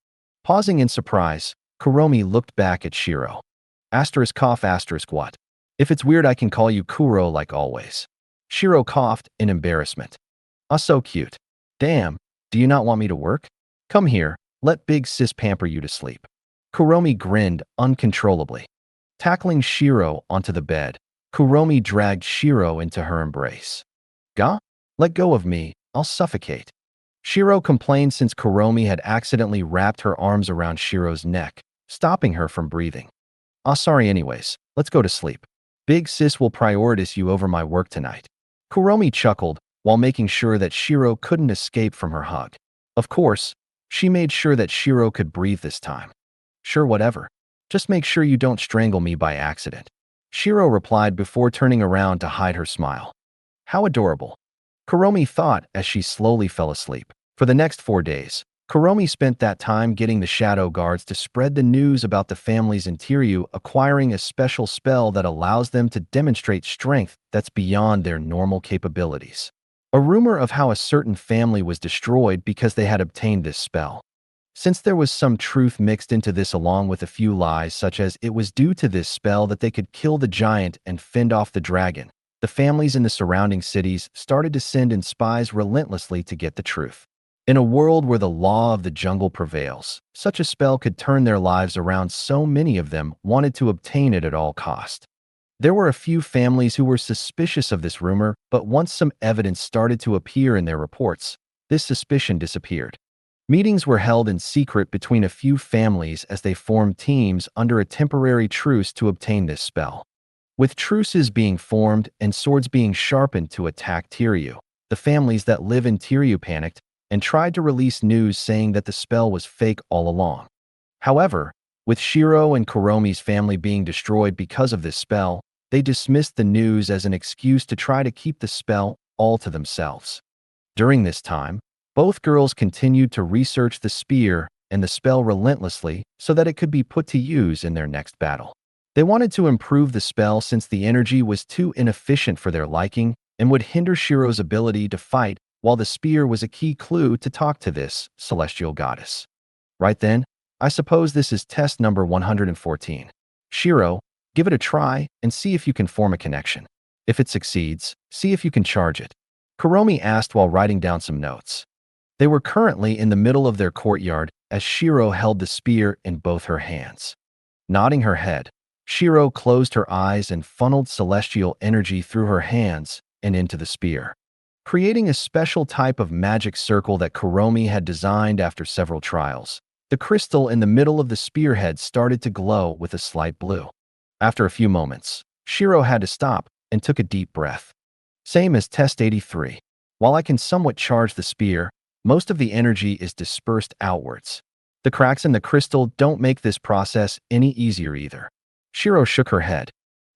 Speaker 2: Pausing in surprise, Kuromi looked back at Shiro. Asterisk cough asterisk what? If it's weird I can call you Kuro like always. Shiro coughed in embarrassment. Ah, so cute. Damn, do you not want me to work? Come here, let big sis pamper you to sleep. Kuromi grinned uncontrollably. Tackling Shiro onto the bed, Kuromi dragged Shiro into her embrace. Gah? Let go of me, I'll suffocate. Shiro complained since Kuromi had accidentally wrapped her arms around Shiro's neck, stopping her from breathing. Ah, sorry anyways, let's go to sleep. Big sis will prioritize you over my work tonight. Kuromi chuckled while making sure that Shiro couldn't escape from her hug. Of course, she made sure that Shiro could breathe this time. Sure, whatever. Just make sure you don't strangle me by accident. Shiro replied before turning around to hide her smile. How adorable. Kuromi thought as she slowly fell asleep. For the next 4 days, Kuromi spent that time getting the shadow guards to spread the news about the family's interior acquiring a special spell that allows them to demonstrate strength that's beyond their normal capabilities. A rumor of how a certain family was destroyed because they had obtained this spell. Since there was some truth mixed into this along with a few lies such as it was due to this spell that they could kill the giant and fend off the dragon, the families in the surrounding cities started to send in spies relentlessly to get the truth. In a world where the law of the jungle prevails, such a spell could turn their lives around. So many of them wanted to obtain it at all cost. There were a few families who were suspicious of this rumor, but once some evidence started to appear in their reports, this suspicion disappeared. Meetings were held in secret between a few families as they formed teams under a temporary truce to obtain this spell. With truces being formed and swords being sharpened to attack Tiryu, the families that live in Tiryu panicked and tried to release news saying that the spell was fake all along. However, with Shiro and Kuromi's family being destroyed because of this spell, they dismissed the news as an excuse to try to keep the spell all to themselves. During this time, both girls continued to research the spear and the spell relentlessly so that it could be put to use in their next battle. They wanted to improve the spell since the energy was too inefficient for their liking and would hinder Shiro's ability to fight, while the spear was a key clue to talk to this celestial goddess. Right then, I suppose this is test number 114. Shiro, give it a try and see if you can form a connection. If it succeeds, see if you can charge it. Kuromi asked while writing down some notes. They were currently in the middle of their courtyard as Shiro held the spear in both her hands. Nodding her head, Shiro closed her eyes and funneled celestial energy through her hands and into the spear, creating a special type of magic circle that Kuromi had designed after several trials. The crystal in the middle of the spearhead started to glow with a slight blue. After a few moments, Shiro had to stop and took a deep breath. Same as test 83. While I can somewhat charge the spear, most of the energy is dispersed outwards. The cracks in the crystal don't make this process any easier either. Shiro shook her head.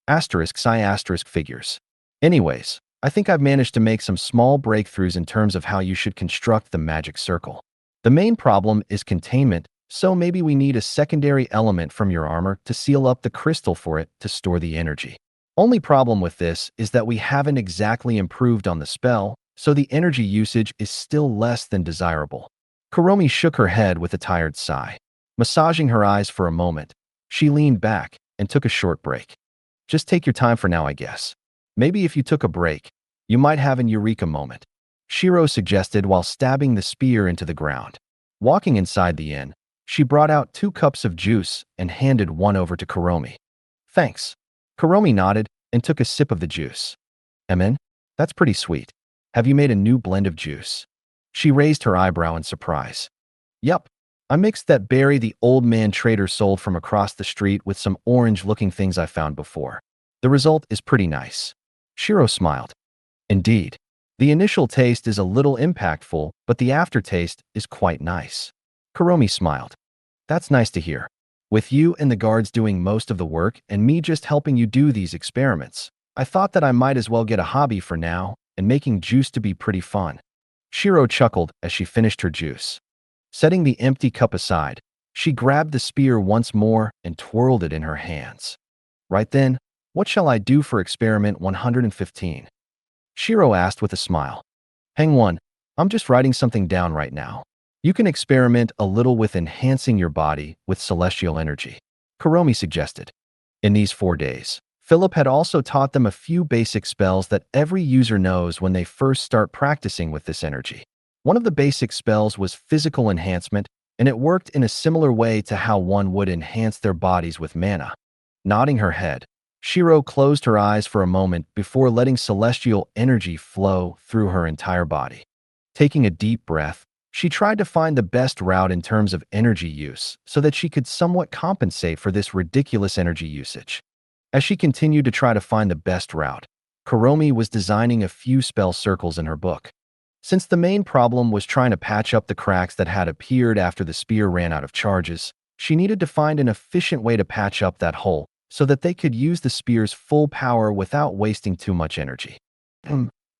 Speaker 2: **** figures. Anyways, I think I've managed to make some small breakthroughs in terms of how you should construct the magic circle. The main problem is containment, so maybe we need a secondary element from your armor to seal up the crystal for it to store the energy. Only problem with this is that we haven't exactly improved on the spell, so the energy usage is still less than desirable. Kuromi shook her head with a tired sigh. Massaging her eyes for a moment, she leaned back and took a short break. Just take your time for now, I guess. Maybe if you took a break, you might have an eureka moment, Shiro suggested while stabbing the spear into the ground. Walking inside the inn, she brought out 2 cups of juice and handed one over to Kuromi. Thanks. Kuromi nodded and took a sip of the juice. Emin, that's pretty sweet. Have you made a new blend of juice? She raised her eyebrow in surprise. Yup. I mixed that berry the old man trader sold from across the street with some orange-looking things I found before. The result is pretty nice. Shiro smiled. Indeed. The initial taste is a little impactful, but the aftertaste is quite nice. Kuromi smiled. That's nice to hear. With you and the guards doing most of the work and me just helping you do these experiments, I thought that I might as well get a hobby for now and making juice to be pretty fun. Shiro chuckled as she finished her juice. Setting the empty cup aside, she grabbed the spear once more and twirled it in her hands. Right then, what shall I do for experiment 115? Shiro asked with a smile. Hang on, I'm just writing something down right now. You can experiment a little with enhancing your body with celestial energy, Kuromi suggested. In these 4 days, Philip had also taught them a few basic spells that every user knows when they first start practicing with this energy. One of the basic spells was physical enhancement, and it worked in a similar way to how one would enhance their bodies with mana. Nodding her head, Shiro closed her eyes for a moment before letting celestial energy flow through her entire body. Taking a deep breath, she tried to find the best route in terms of energy use so that she could somewhat compensate for this ridiculous energy usage. As she continued to try to find the best route, Kuromi was designing a few spell circles in her book. Since the main problem was trying to patch up the cracks that had appeared after the spear ran out of charges, she needed to find an efficient way to patch up that hole so that they could use the spear's full power without wasting too much energy.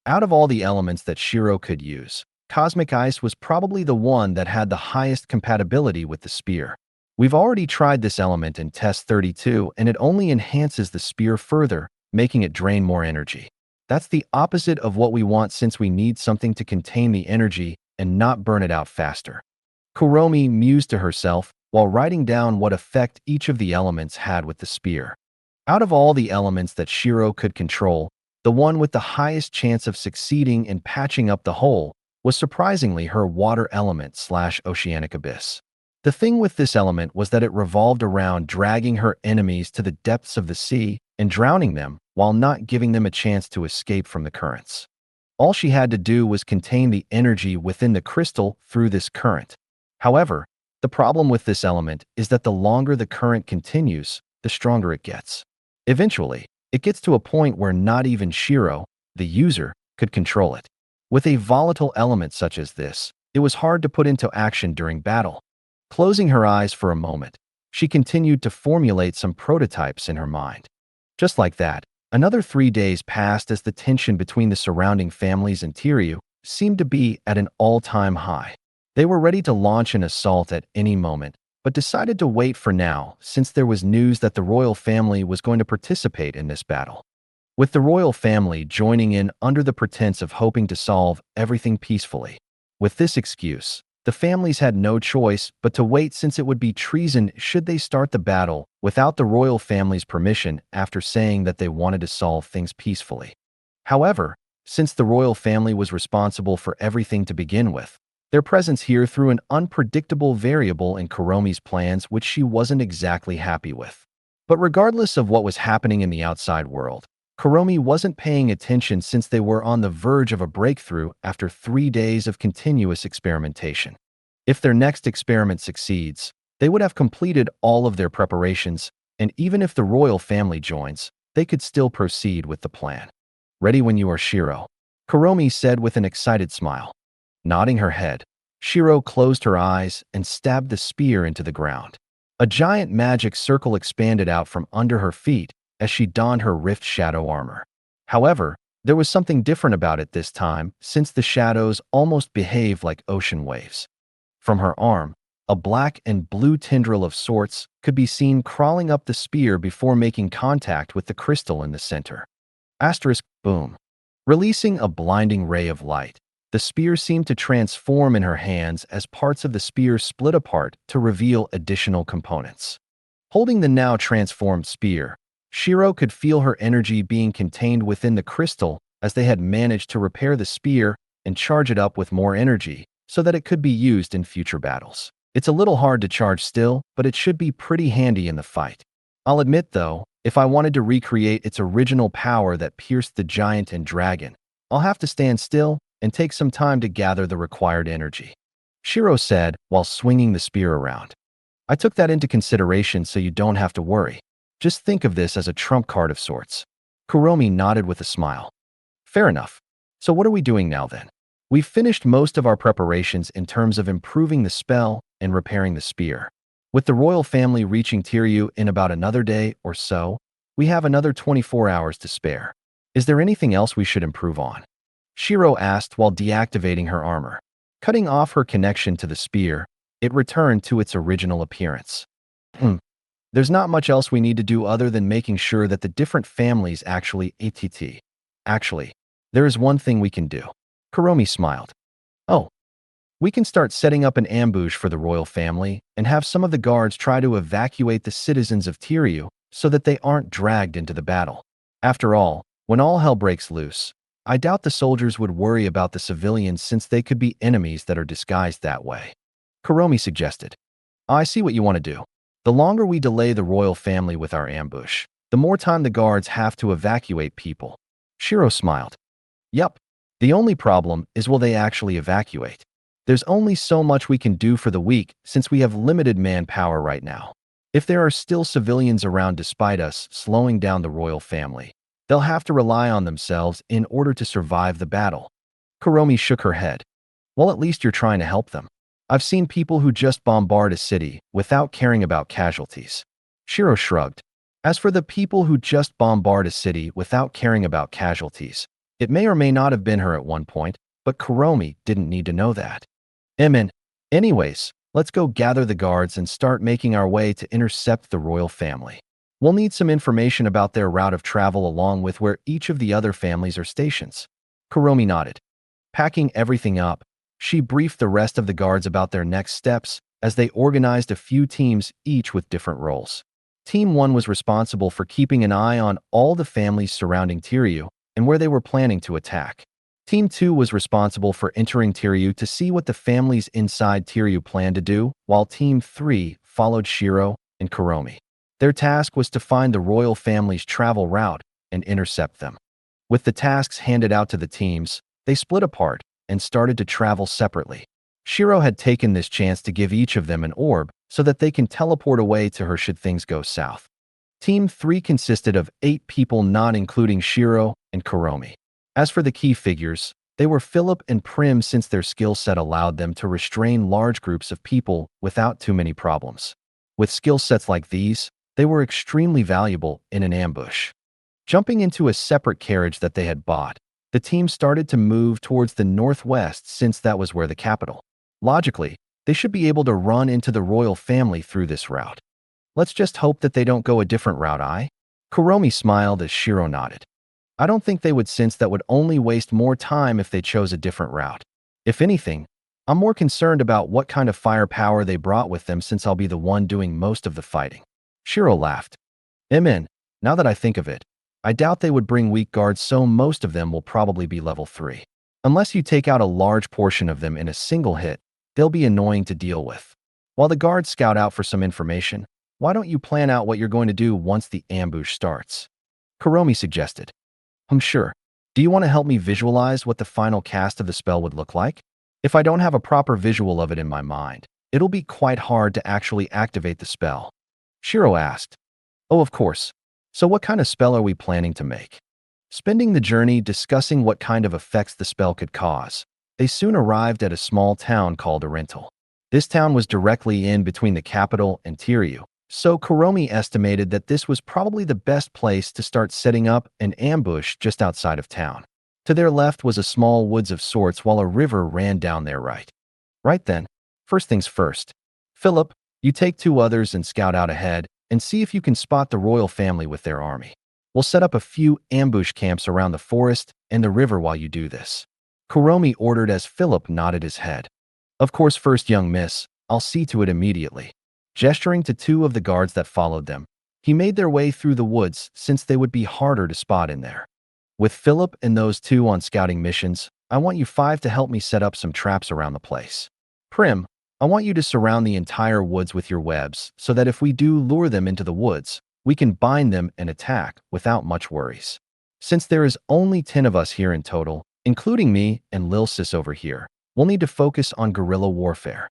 Speaker 2: Out of all the elements that Shiro could use, Cosmic Ice was probably the one that had the highest compatibility with the spear. We've already tried this element in test 32, and it only enhances the spear further, making it drain more energy. That's the opposite of what we want since we need something to contain the energy and not burn it out faster. Kuromi mused to herself while writing down what effect each of the elements had with the spear. Out of all the elements that Shiro could control, The one with the highest chance of succeeding in patching up the hole was surprisingly her water element/oceanic abyss. The thing with this element was that it revolved around dragging her enemies to the depths of the sea and drowning them while not giving them a chance to escape from the currents. All she had to do was contain the energy within the crystal through this current. However, the problem with this element is that the longer the current continues, the stronger it gets. Eventually, it gets to a point where not even Shiro, the user, could control it. With a volatile element such as this, it was hard to put into action during battle. Closing her eyes for a moment, she continued to formulate some prototypes in her mind. Just like that, another 3 days passed as the tension between the surrounding families and Tiryu seemed to be at an all-time high. They were ready to launch an assault at any moment, but decided to wait for now since there was news that the royal family was going to participate in this battle. With the royal family joining in under the pretense of hoping to solve everything peacefully. With this excuse, the families had no choice but to wait since it would be treason should they start the battle without the royal family's permission after saying that they wanted to solve things peacefully. However, since the royal family was responsible for everything to begin with, their presence here threw an unpredictable variable in Kuromi's plans which she wasn't exactly happy with. But regardless of what was happening in the outside world, Kuromi wasn't paying attention since they were on the verge of a breakthrough after 3 days of continuous experimentation. If their next experiment succeeds, they would have completed all of their preparations, and even if the royal family joins, they could still proceed with the plan. "Ready when you are, Shiro," Kuromi said with an excited smile. Nodding her head, Shiro closed her eyes and stabbed the spear into the ground. A giant magic circle expanded out from under her feet as she donned her rift shadow armor. However, there was something different about it this time, since the shadows almost behaved like ocean waves. From her arm, a black and blue tendril of sorts could be seen crawling up the spear before making contact with the crystal in the center. Asterisk, boom. Releasing a blinding ray of light, the spear seemed to transform in her hands as parts of the spear split apart to reveal additional components. Holding the now transformed spear, Shiro could feel her energy being contained within the crystal as they had managed to repair the spear and charge it up with more energy so that it could be used in future battles. It's a little hard to charge still, but it should be pretty handy in the fight. I'll admit though, if I wanted to recreate its original power that pierced the giant and dragon, I'll have to stand still and take some time to gather the required energy," Shiro said while swinging the spear around. "I took that into consideration so you don't have to worry. Just think of this as a trump card of sorts." Kuromi nodded with a smile. "Fair enough. So what are we doing now then? We've finished most of our preparations in terms of improving the spell and repairing the spear. With the royal family reaching Tiryu in about another day or so, we have another 24 hours to spare. Is there anything else we should improve on?" Shiro asked while deactivating her armor. Cutting off her connection to the spear, it returned to its original appearance. There's not much else we need to do other than making sure that the different families actually ATT. Actually, there is one thing we can do." Kuromi smiled. "Oh, we can start setting up an ambush for the royal family and have some of the guards try to evacuate the citizens of Tiryu so that they aren't dragged into the battle. After all, when all hell breaks loose, I doubt the soldiers would worry about the civilians since they could be enemies that are disguised that way," Kuromi suggested. "I see what you want to do. The longer we delay the royal family with our ambush, the more time the guards have to evacuate people." Shiro smiled. "Yup. The only problem is will they actually evacuate? There's only so much we can do for the week since we have limited manpower right now. If there are still civilians around despite us slowing down the royal family, they'll have to rely on themselves in order to survive the battle." Kuromi shook her head. "Well, at least you're trying to help them. I've seen people who just bombard a city without caring about casualties." Shiro shrugged. As for the people who just bombard a city without caring about casualties, it may or may not have been her at one point, but Kuromi didn't need to know that. Anyways, let's go gather the guards and start making our way to intercept the royal family. We'll need some information about their route of travel along with where each of the other families are stations." Kuromi nodded. Packing everything up, she briefed the rest of the guards about their next steps as they organized a few teams, each with different roles. Team 1 was responsible for keeping an eye on all the families surrounding Tiryu and where they were planning to attack. Team 2 was responsible for entering Tiryu to see what the families inside Tiryu planned to do, while Team 3 followed Shiro and Kuromi. Their task was to find the royal family's travel route and intercept them. With the tasks handed out to the teams, they split apart and started to travel separately. Shiro had taken this chance to give each of them an orb so that they can teleport away to her should things go south. Team 3 consisted of 8 people, not including Shiro and Kuromi. As for the key figures, they were Philip and Prim, since their skill set allowed them to restrain large groups of people without too many problems. With skill sets like these, they were extremely valuable in an ambush. Jumping into a separate carriage that they had bought, the team started to move towards the northwest, since that was where the capital. Logically, they should be able to run into the royal family through this route. Let's just hope that they don't go a different route. Kuromi smiled as Shiro nodded. I don't think they would, since that would only waste more time if they chose a different route. If anything, I'm more concerned about what kind of firepower they brought with them, since I'll be the one doing most of the fighting. Shiro laughed. Now that I think of it, I doubt they would bring weak guards, so most of them will probably be level 3. Unless you take out a large portion of them in a single hit, they'll be annoying to deal with. While the guards scout out for some information, why don't you plan out what you're going to do once the ambush starts? Kuromi suggested. Sure. Do you want to help me visualize what the final cast of the spell would look like? If I don't have a proper visual of it in my mind, it'll be quite hard to actually activate the spell. Shiro asked. Oh, of course. So what kind of spell are we planning to make? Spending the journey discussing what kind of effects the spell could cause, they soon arrived at a small town called Oriental. This town was directly in between the capital and Tiryu, so Kuromi estimated that this was probably the best place to start setting up an ambush just outside of town. To their left was a small woods of sorts, while a river ran down their right. Right then, first things first. Philip, you take 2 others and scout out ahead and see if you can spot the royal family with their army. We'll set up a few ambush camps around the forest and the river while you do this. Kuromi ordered as Philip nodded his head. Of course, first, young miss, I'll see to it immediately. Gesturing to 2 of the guards that followed them, he made their way through the woods, since they would be harder to spot in there. With Philip and those 2 on scouting missions, I want you 5 to help me set up some traps around the place. Prim, I want you to surround the entire woods with your webs, so that if we do lure them into the woods, we can bind them and attack without much worries. Since there is only 10 of us here in total, including me and Lil Sis over here, we'll need to focus on guerrilla warfare.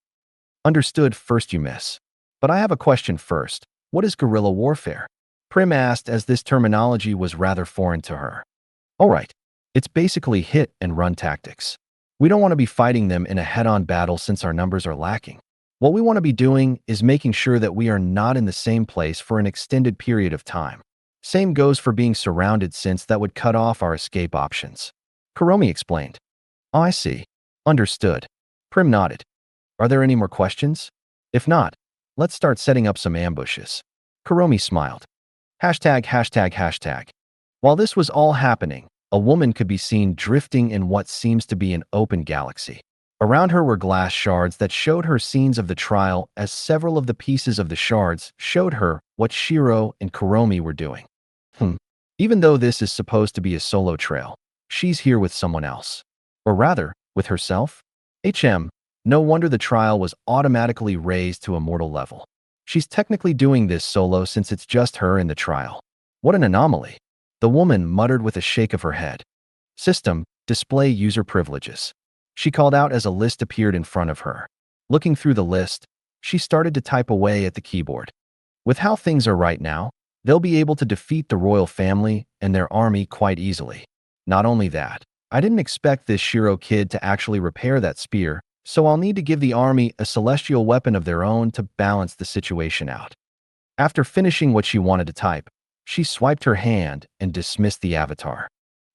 Speaker 2: Understood, first, you miss. But I have a question first. What is guerrilla warfare? Prim asked, as this terminology was rather foreign to her. Alright, it's basically hit and run tactics. We don't want to be fighting them in a head-on battle, since our numbers are lacking. What we want to be doing is making sure that we are not in the same place for an extended period of time. Same goes for being surrounded, since that would cut off our escape options. Kuromi explained. Oh, I see. Understood. Prim nodded. Are there any more questions? If not, let's start setting up some ambushes. Kuromi smiled. ####. While this was all happening, a woman could be seen drifting in what seems to be an open galaxy. Around her were glass shards that showed her scenes of the trial, as several of the pieces of the shards showed her what Shiro and Kuromi were doing. Even though this is supposed to be a solo trail, she's here with someone else. Or rather, with herself? No wonder the trial was automatically raised to immortal level. She's technically doing this solo, since it's just her in the trial. What an anomaly. The woman muttered with a shake of her head. System, display user privileges. She called out as a list appeared in front of her. Looking through the list, she started to type away at the keyboard. With how things are right now, they'll be able to defeat the royal family and their army quite easily. Not only that, I didn't expect this Shiro kid to actually repair that spear, so I'll need to give the army a celestial weapon of their own to balance the situation out. After finishing what she wanted to type, she swiped her hand and dismissed the avatar.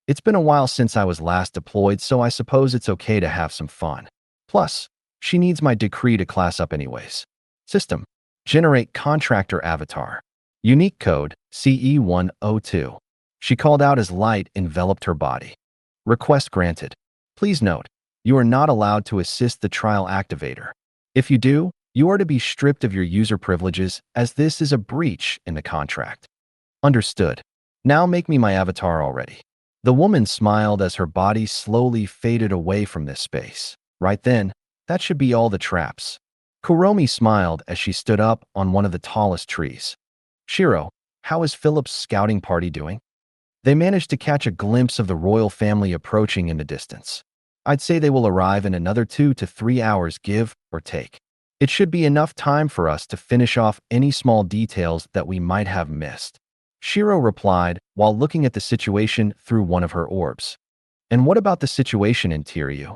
Speaker 2: It's been a while since I was last deployed, so I suppose it's okay to have some fun. Plus, she needs my decree to class up anyways. System, generate contractor avatar. Unique code, CE102. She called out as light enveloped her body. Request granted. Please note, you are not allowed to assist the trial activator. If you do, you are to be stripped of your user privileges, as this is a breach in the contract. Understood. Now make me my avatar already. The woman smiled as her body slowly faded away from this space. Right then, that should be all the traps. Kuromi smiled as she stood up on one of the tallest trees. Shiro, how is Philip's scouting party doing? They managed to catch a glimpse of the royal family approaching in the distance. I'd say they will arrive in another 2 to 3 hours, give or take. It should be enough time for us to finish off any small details that we might have missed. Shiro replied while looking at the situation through one of her orbs. And what about the situation in Tiryu?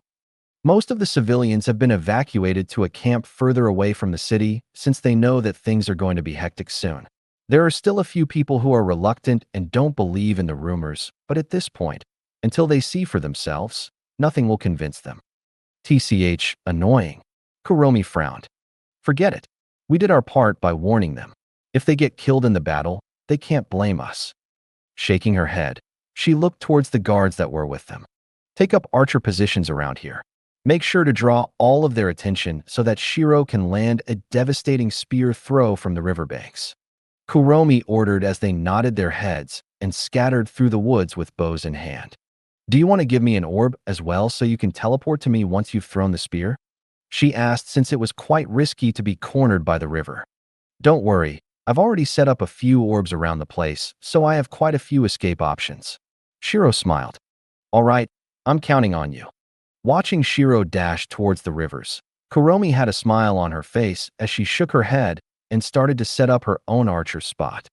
Speaker 2: Most of the civilians have been evacuated to a camp further away from the city since they know that things are going to be hectic soon. There are still a few people who are reluctant and don't believe in the rumors, but at this point, until they see for themselves, nothing will convince them. TCH, annoying. Kuromi frowned. Forget it. We did our part by warning them. If they get killed in the battle, they can't blame us. Shaking her head, she looked towards the guards that were with them. Take up archer positions around here. Make sure to draw all of their attention so that Shiro can land a devastating spear throw from the riverbanks. Kuromi ordered as they nodded their heads and scattered through the woods with bows in hand. Do you want to give me an orb as well so you can teleport to me once you've thrown the spear? She asked since it was quite risky to be cornered by the river. Don't worry, I've already set up a few orbs around the place, so I have quite a few escape options. Shiro smiled. All right, I'm counting on you. Watching Shiro dash towards the rivers, Kuromi had a smile on her face as she shook her head and started to set up her own archer spot.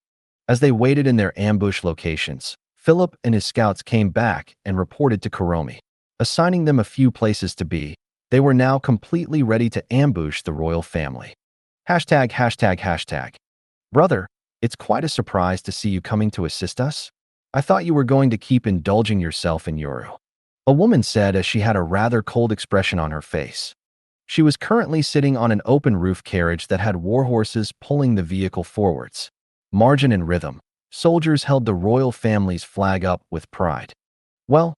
Speaker 2: As they waited in their ambush locations, Philip and his scouts came back and reported to Kuromi. Assigning them a few places to be, they were now completely ready to ambush the royal family. ####. Brother, it's quite a surprise to see you coming to assist us. I thought you were going to keep indulging yourself in Yoru. A woman said as she had a rather cold expression on her face. She was currently sitting on an open roof carriage that had war horses pulling the vehicle forwards. Margin and rhythm, soldiers held the royal family's flag up with pride. Well,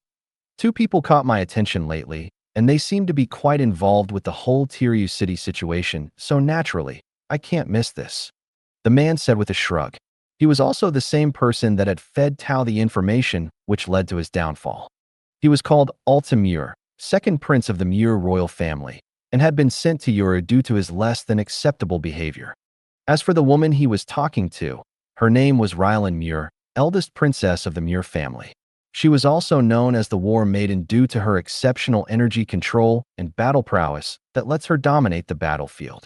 Speaker 2: 2 people caught my attention lately, and they seem to be quite involved with the whole Tiryu city situation, so naturally, I can't miss this. The man said with a shrug. He was also the same person that had fed Tao the information which led to his downfall. He was called Altamur, second prince of the Muir royal family, and had been sent to Yoru due to his less than acceptable behavior. As for the woman he was talking to, her name was Rylan Muir, eldest princess of the Muir family. She was also known as the War Maiden due to her exceptional energy control and battle prowess that lets her dominate the battlefield.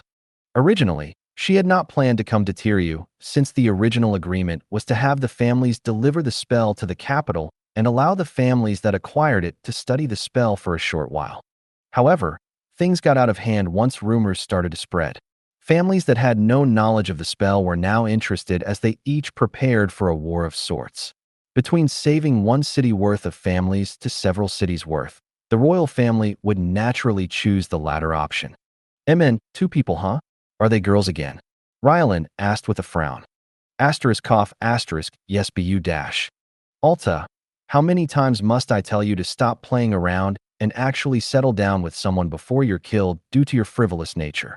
Speaker 2: Originally, she had not planned to come to Tiryu, since the original agreement was to have the families deliver the spell to the capital and allow the families that acquired it to study the spell for a short while. However, things got out of hand once rumors started to spread. Families that had no knowledge of the spell were now interested as they each prepared for a war of sorts. Between saving one city worth of families to several cities worth, the royal family would naturally choose the latter option. MN, 2 people, huh? Are they girls again? Rylan asked with a frown. ***, yes bu dash. Alta, how many times must I tell you to stop playing around and actually settle down with someone before you're killed due to your frivolous nature?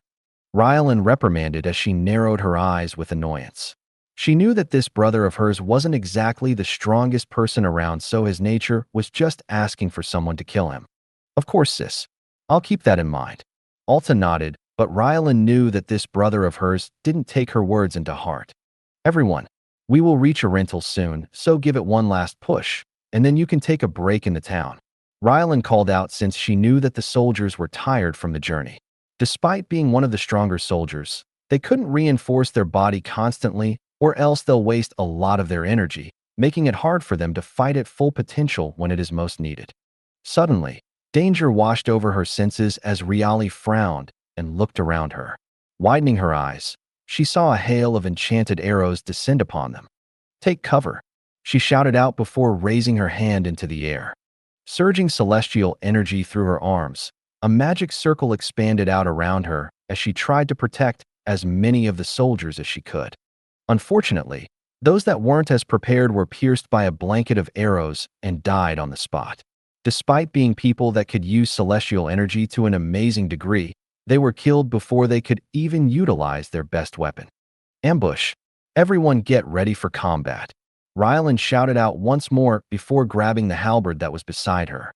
Speaker 2: Rylan reprimanded as she narrowed her eyes with annoyance. She knew that this brother of hers wasn't exactly the strongest person around, so his nature was just asking for someone to kill him. Of course, sis. I'll keep that in mind. Alta nodded, but Rylan knew that this brother of hers didn't take her words into heart. Everyone, we will reach a rental soon, so give it one last push, and then you can take a break in the town. Rylan called out since she knew that the soldiers were tired from the journey. Despite being one of the stronger soldiers, they couldn't reinforce their body constantly, or else they'll waste a lot of their energy, making it hard for them to fight at full potential when it is most needed. Suddenly, danger washed over her senses as Riali frowned and looked around her. Widening her eyes, she saw a hail of enchanted arrows descend upon them. Take cover, she shouted out before raising her hand into the air. Surging celestial energy through her arms, a magic circle expanded out around her as she tried to protect as many of the soldiers as she could. Unfortunately, those that weren't as prepared were pierced by a blanket of arrows and died on the spot. Despite being people that could use celestial energy to an amazing degree, they were killed before they could even utilize their best weapon. Ambush. Everyone get ready for combat. Rylan shouted out once more before grabbing the halberd that was beside her.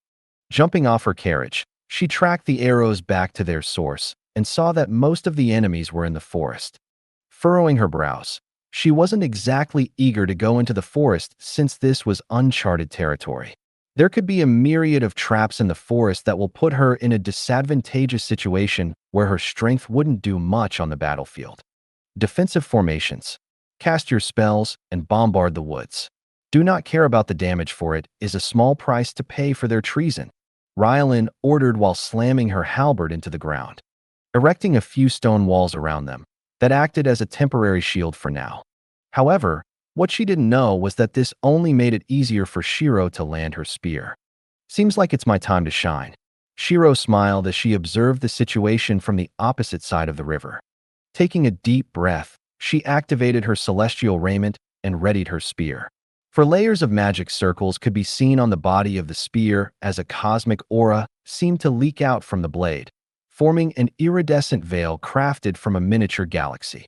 Speaker 2: Jumping off her carriage, she tracked the arrows back to their source and saw that most of the enemies were in the forest. Furrowing her brows, she wasn't exactly eager to go into the forest since this was uncharted territory. There could be a myriad of traps in the forest that will put her in a disadvantageous situation where her strength wouldn't do much on the battlefield. Defensive formations. Cast your spells and bombard the woods. Do not care about the damage, for it is a small price to pay for their treason, Rylan ordered while slamming her halberd into the ground, erecting a few stone walls around them that acted as a temporary shield for now. However, what she didn't know was that this only made it easier for Shiro to land her spear. Seems like it's my time to shine. Shiro smiled as she observed the situation from the opposite side of the river. Taking a deep breath, she activated her celestial raiment and readied her spear. For layers of magic circles could be seen on the body of the spear as a cosmic aura seemed to leak out from the blade, forming an iridescent veil crafted from a miniature galaxy.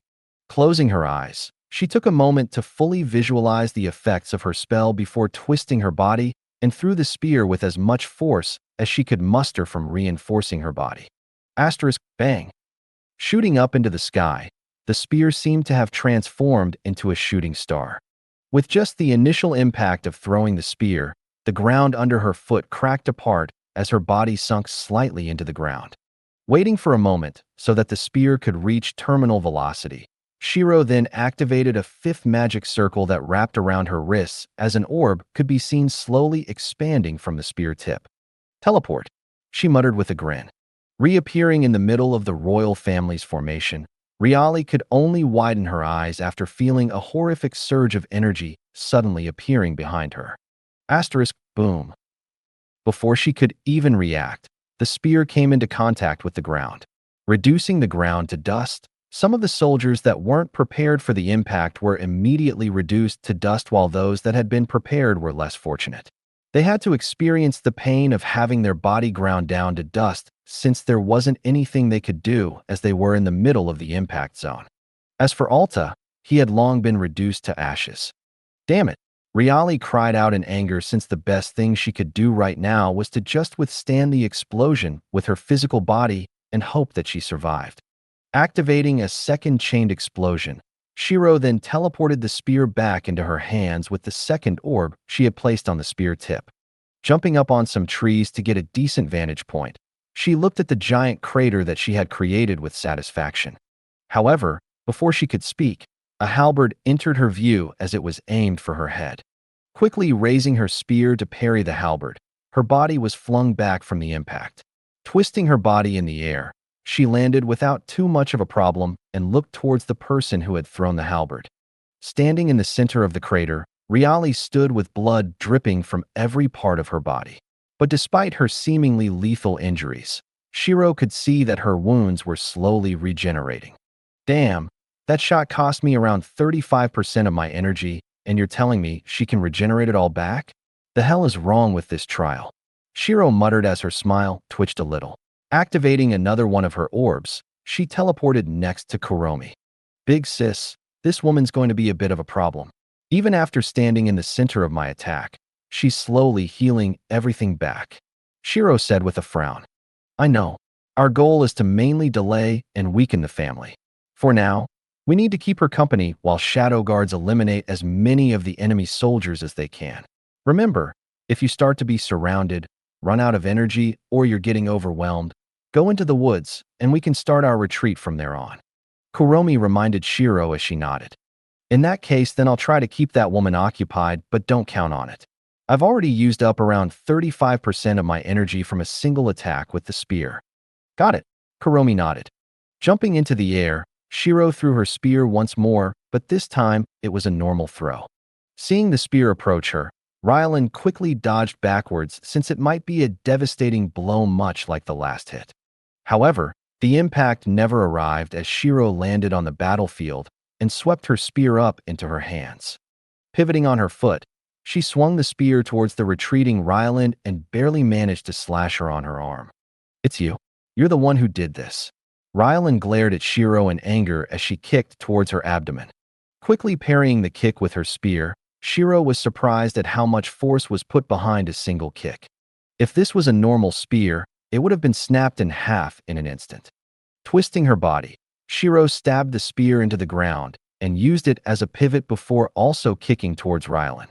Speaker 2: Closing her eyes, she took a moment to fully visualize the effects of her spell before twisting her body and threw the spear with as much force as she could muster from reinforcing her body. Asterisk, bang. Shooting up into the sky, the spear seemed to have transformed into a shooting star. With just the initial impact of throwing the spear, the ground under her foot cracked apart as her body sunk slightly into the ground. Waiting for a moment so that the spear could reach terminal velocity, Shiro then activated a fifth magic circle that wrapped around her wrists as an orb could be seen slowly expanding from the spear tip. Teleport, she muttered with a grin. Reappearing in the middle of the royal family's formation, Riali could only widen her eyes after feeling a horrific surge of energy suddenly appearing behind her. Asterisk, boom. Before she could even react, the spear came into contact with the ground, reducing the ground to dust. Some of the soldiers that weren't prepared for the impact were immediately reduced to dust, while those that had been prepared were less fortunate. They had to experience the pain of having their body ground down to dust since there wasn't anything they could do as they were in the middle of the impact zone. As for Alta, he had long been reduced to ashes. Damn it, Riali cried out in anger since the best thing she could do right now was to just withstand the explosion with her physical body and hope that she survived. Activating a second chained explosion, Shiro then teleported the spear back into her hands with the second orb she had placed on the spear tip. Jumping up on some trees to get a decent vantage point, she looked at the giant crater that she had created with satisfaction. However, before she could speak, a halberd entered her view as it was aimed for her head. Quickly raising her spear to parry the halberd, her body was flung back from the impact. Twisting her body in the air, she landed without too much of a problem and looked towards the person who had thrown the halberd. Standing in the center of the crater, Riali stood with blood dripping from every part of her body. But despite her seemingly lethal injuries, Shiro could see that her wounds were slowly regenerating. Damn, that shot cost me around 35% of my energy, and you're telling me she can regenerate it all back? The hell is wrong with this trial? Shiro muttered as her smile twitched a little. Activating another one of her orbs, she teleported next to Kuromi. Big sis, this woman's going to be a bit of a problem. Even after standing in the center of my attack, she's slowly healing everything back, Shiro said with a frown. I know. Our goal is to mainly delay and weaken the family. For now, we need to keep her company while shadow guards eliminate as many of the enemy soldiers as they can. Remember, if you start to be surrounded, run out of energy, or you're getting overwhelmed, go into the woods, and we can start our retreat from there on. Kuromi reminded Shiro as she nodded. In that case, then I'll try to keep that woman occupied, but don't count on it. I've already used up around 35% of my energy from a single attack with the spear. Got it, Kuromi nodded. Jumping into the air, Shiro threw her spear once more, but this time it was a normal throw. Seeing the spear approach her, Rylan quickly dodged backwards since it might be a devastating blow much like the last hit. However, the impact never arrived as Shiro landed on the battlefield and swept her spear up into her hands. Pivoting on her foot, she swung the spear towards the retreating Rylan and barely managed to slash her on her arm. It's you. You're the one who did this. Rylan glared at Shiro in anger as she kicked towards her abdomen. Quickly parrying the kick with her spear, Shiro was surprised at how much force was put behind a single kick. If this was a normal spear, it would have been snapped in half in an instant. Twisting her body, Shiro stabbed the spear into the ground and used it as a pivot before also kicking towards Rylan.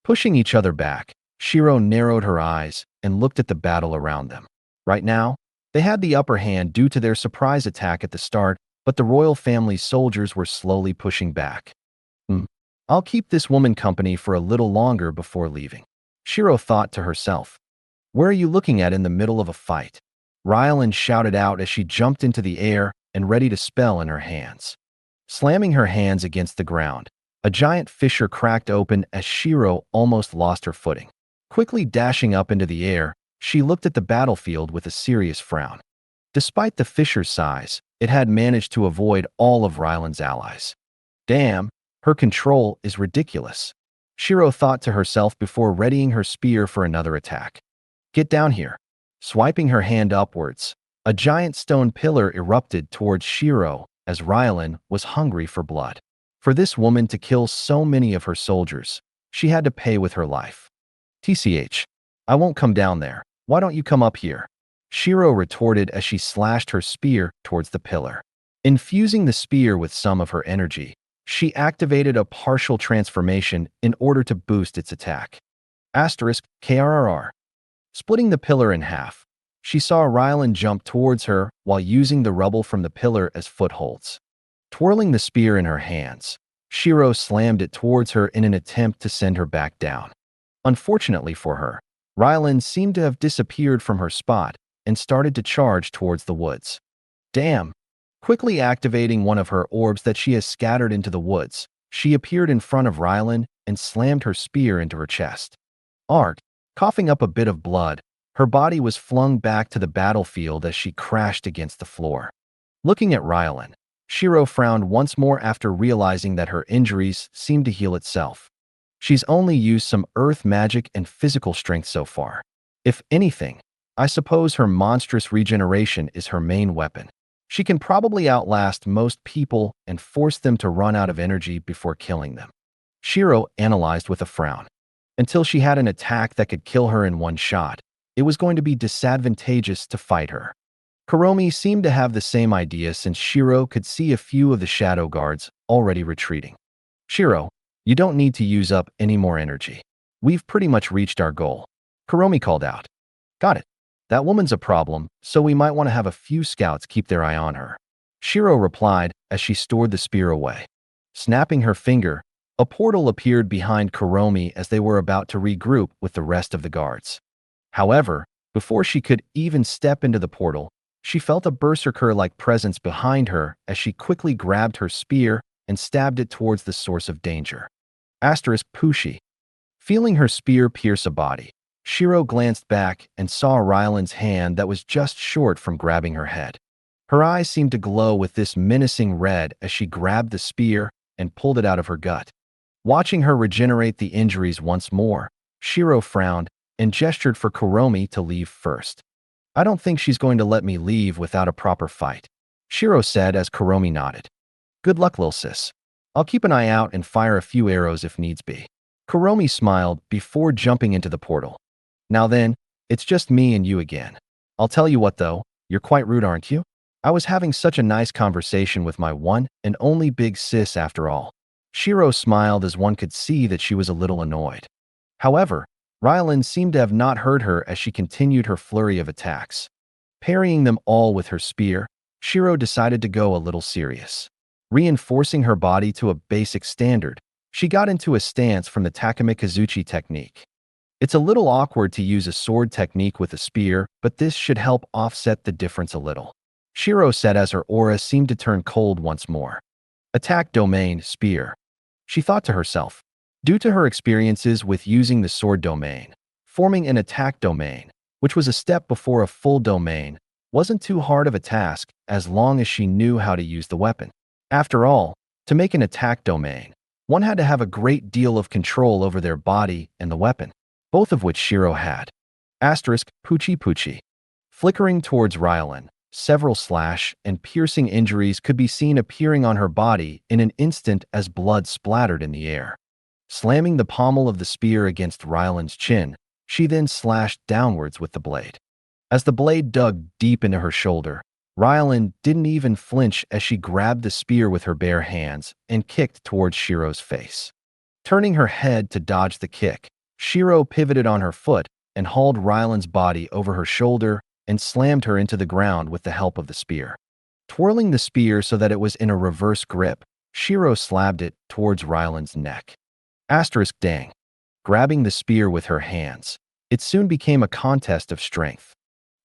Speaker 2: Pushing each other back, Shiro narrowed her eyes and looked at the battle around them. Right now, they had the upper hand due to their surprise attack at the start, but the royal family's soldiers were slowly pushing back. I'll keep this woman company for a little longer before leaving, Shiro thought to herself. Where are you looking at in the middle of a fight? Rylan shouted out as she jumped into the air and ready to spell in her hands. Slamming her hands against the ground, a giant fissure cracked open as Shiro almost lost her footing. Quickly dashing up into the air, she looked at the battlefield with a serious frown. Despite the fissure's size, it had managed to avoid all of Rylan's allies. Damn, her control is ridiculous, Shiro thought to herself before readying her spear for another attack. Get down here. Swiping her hand upwards, a giant stone pillar erupted towards Shiro as Rylan was hungry for blood. For this woman to kill so many of her soldiers, she had to pay with her life. TCH, I won't come down there. Why don't you come up here? Shiro retorted as she slashed her spear towards the pillar. Infusing the spear with some of her energy, she activated a partial transformation in order to boost its attack. *KRRR. Splitting the pillar in half, she saw Rylan jump towards her while using the rubble from the pillar as footholds. Twirling the spear in her hands, Shiro slammed it towards her in an attempt to send her back down. Unfortunately for her, Rylan seemed to have disappeared from her spot and started to charge towards the woods. Damn! Quickly activating one of her orbs that she has scattered into the woods, she appeared in front of Rylan and slammed her spear into her chest. Coughing up a bit of blood, her body was flung back to the battlefield as she crashed against the floor. Looking at Rylan, Shiro frowned once more after realizing that her injuries seemed to heal itself. She's only used some earth magic and physical strength so far. If anything, I suppose her monstrous regeneration is her main weapon. She can probably outlast most people and force them to run out of energy before killing them. Shiro analyzed with a frown. Until she had an attack that could kill her in one shot, it was going to be disadvantageous to fight her. Kuromi seemed to have the same idea since Shiro could see a few of the shadow guards already retreating. Shiro, you don't need to use up any more energy. We've pretty much reached our goal, Kuromi called out. Got it. That woman's a problem, so we might want to have a few scouts keep their eye on her, Shiro replied as she stored the spear away. Snapping her finger, a portal appeared behind Kuromi as they were about to regroup with the rest of the guards. However, before she could even step into the portal, she felt a berserker-like presence behind her as she quickly grabbed her spear and stabbed it towards the source of danger. *Pushi. Feeling her spear pierce a body, Shiro glanced back and saw Rylan's hand that was just short from grabbing her head. Her eyes seemed to glow with this menacing red as she grabbed the spear and pulled it out of her gut. Watching her regenerate the injuries once more, Shiro frowned and gestured for Kuromi to leave first. I don't think she's going to let me leave without a proper fight, Shiro said as Kuromi nodded. Good luck, lil sis. I'll keep an eye out and fire a few arrows if needs be. Kuromi smiled before jumping into the portal. Now then, it's just me and you again. I'll tell you what though, you're quite rude, aren't you? I was having such a nice conversation with my one and only big sis after all. Shiro smiled as one could see that she was a little annoyed. However, Rylan seemed to have not heard her as she continued her flurry of attacks. Parrying them all with her spear, Shiro decided to go a little serious. Reinforcing her body to a basic standard, she got into a stance from the Takamikazuchi technique. It's a little awkward to use a sword technique with a spear, but this should help offset the difference a little, Shiro said as her aura seemed to turn cold once more. Attack domain, spear. She thought to herself. Due to her experiences with using the sword domain, forming an attack domain, which was a step before a full domain, wasn't too hard of a task as long as she knew how to use the weapon. After all, to make an attack domain, one had to have a great deal of control over their body and the weapon, both of which Shiro had. *Puchi. Flickering towards Rylan, several slash and piercing injuries could be seen appearing on her body in an instant as blood splattered in the air. Slamming the pommel of the spear against Ryland's chin, she then slashed downwards with the blade. As the blade dug deep into her shoulder, Ryland didn't even flinch as she grabbed the spear with her bare hands and kicked towards Shiro's face. Turning her head to dodge the kick, Shiro pivoted on her foot and hauled Ryland's body over her shoulder and slammed her into the ground with the help of the spear. Twirling the spear so that it was in a reverse grip, Shiro slabbed it towards Ryland's neck. Dang. Grabbing the spear with her hands, it soon became a contest of strength.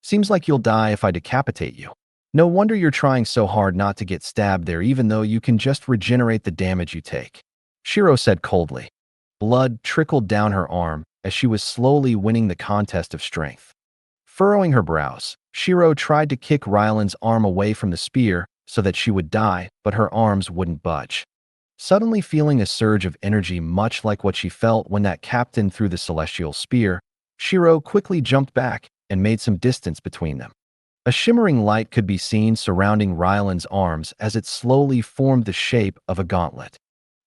Speaker 2: Seems like you'll die if I decapitate you. No wonder you're trying so hard not to get stabbed there, even though you can just regenerate the damage you take, Shiro said coldly. Blood trickled down her arm as she was slowly winning the contest of strength. Furrowing her brows, Shiro tried to kick Ryland's arm away from the spear so that she would die, but her arms wouldn't budge. Suddenly feeling a surge of energy much like what she felt when that captain threw the celestial spear, Shiro quickly jumped back and made some distance between them. A shimmering light could be seen surrounding Ryland's arms as it slowly formed the shape of a gauntlet.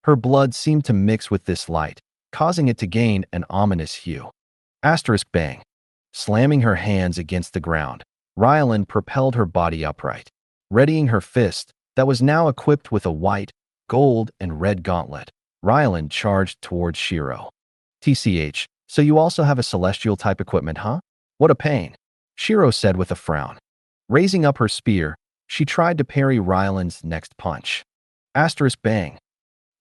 Speaker 2: Her blood seemed to mix with this light, causing it to gain an ominous hue. Bang. Slamming her hands against the ground, Ryland propelled her body upright. Readying her fist, that was now equipped with a white, gold, and red gauntlet, Ryland charged towards Shiro. TCH, so you also have a celestial type equipment, huh? What a pain, Shiro said with a frown. Raising up her spear, she tried to parry Ryland's next punch. Bang.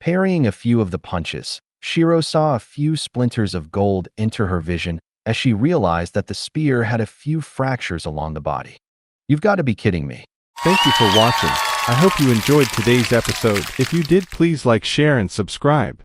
Speaker 2: Parrying a few of the punches, Shiro saw a few splinters of gold enter her vision as she realized that the spear had a few fractures along the body. You've got to be kidding me.
Speaker 1: Thank you for watching. I hope you enjoyed today's episode. If you did, please like, share, and subscribe.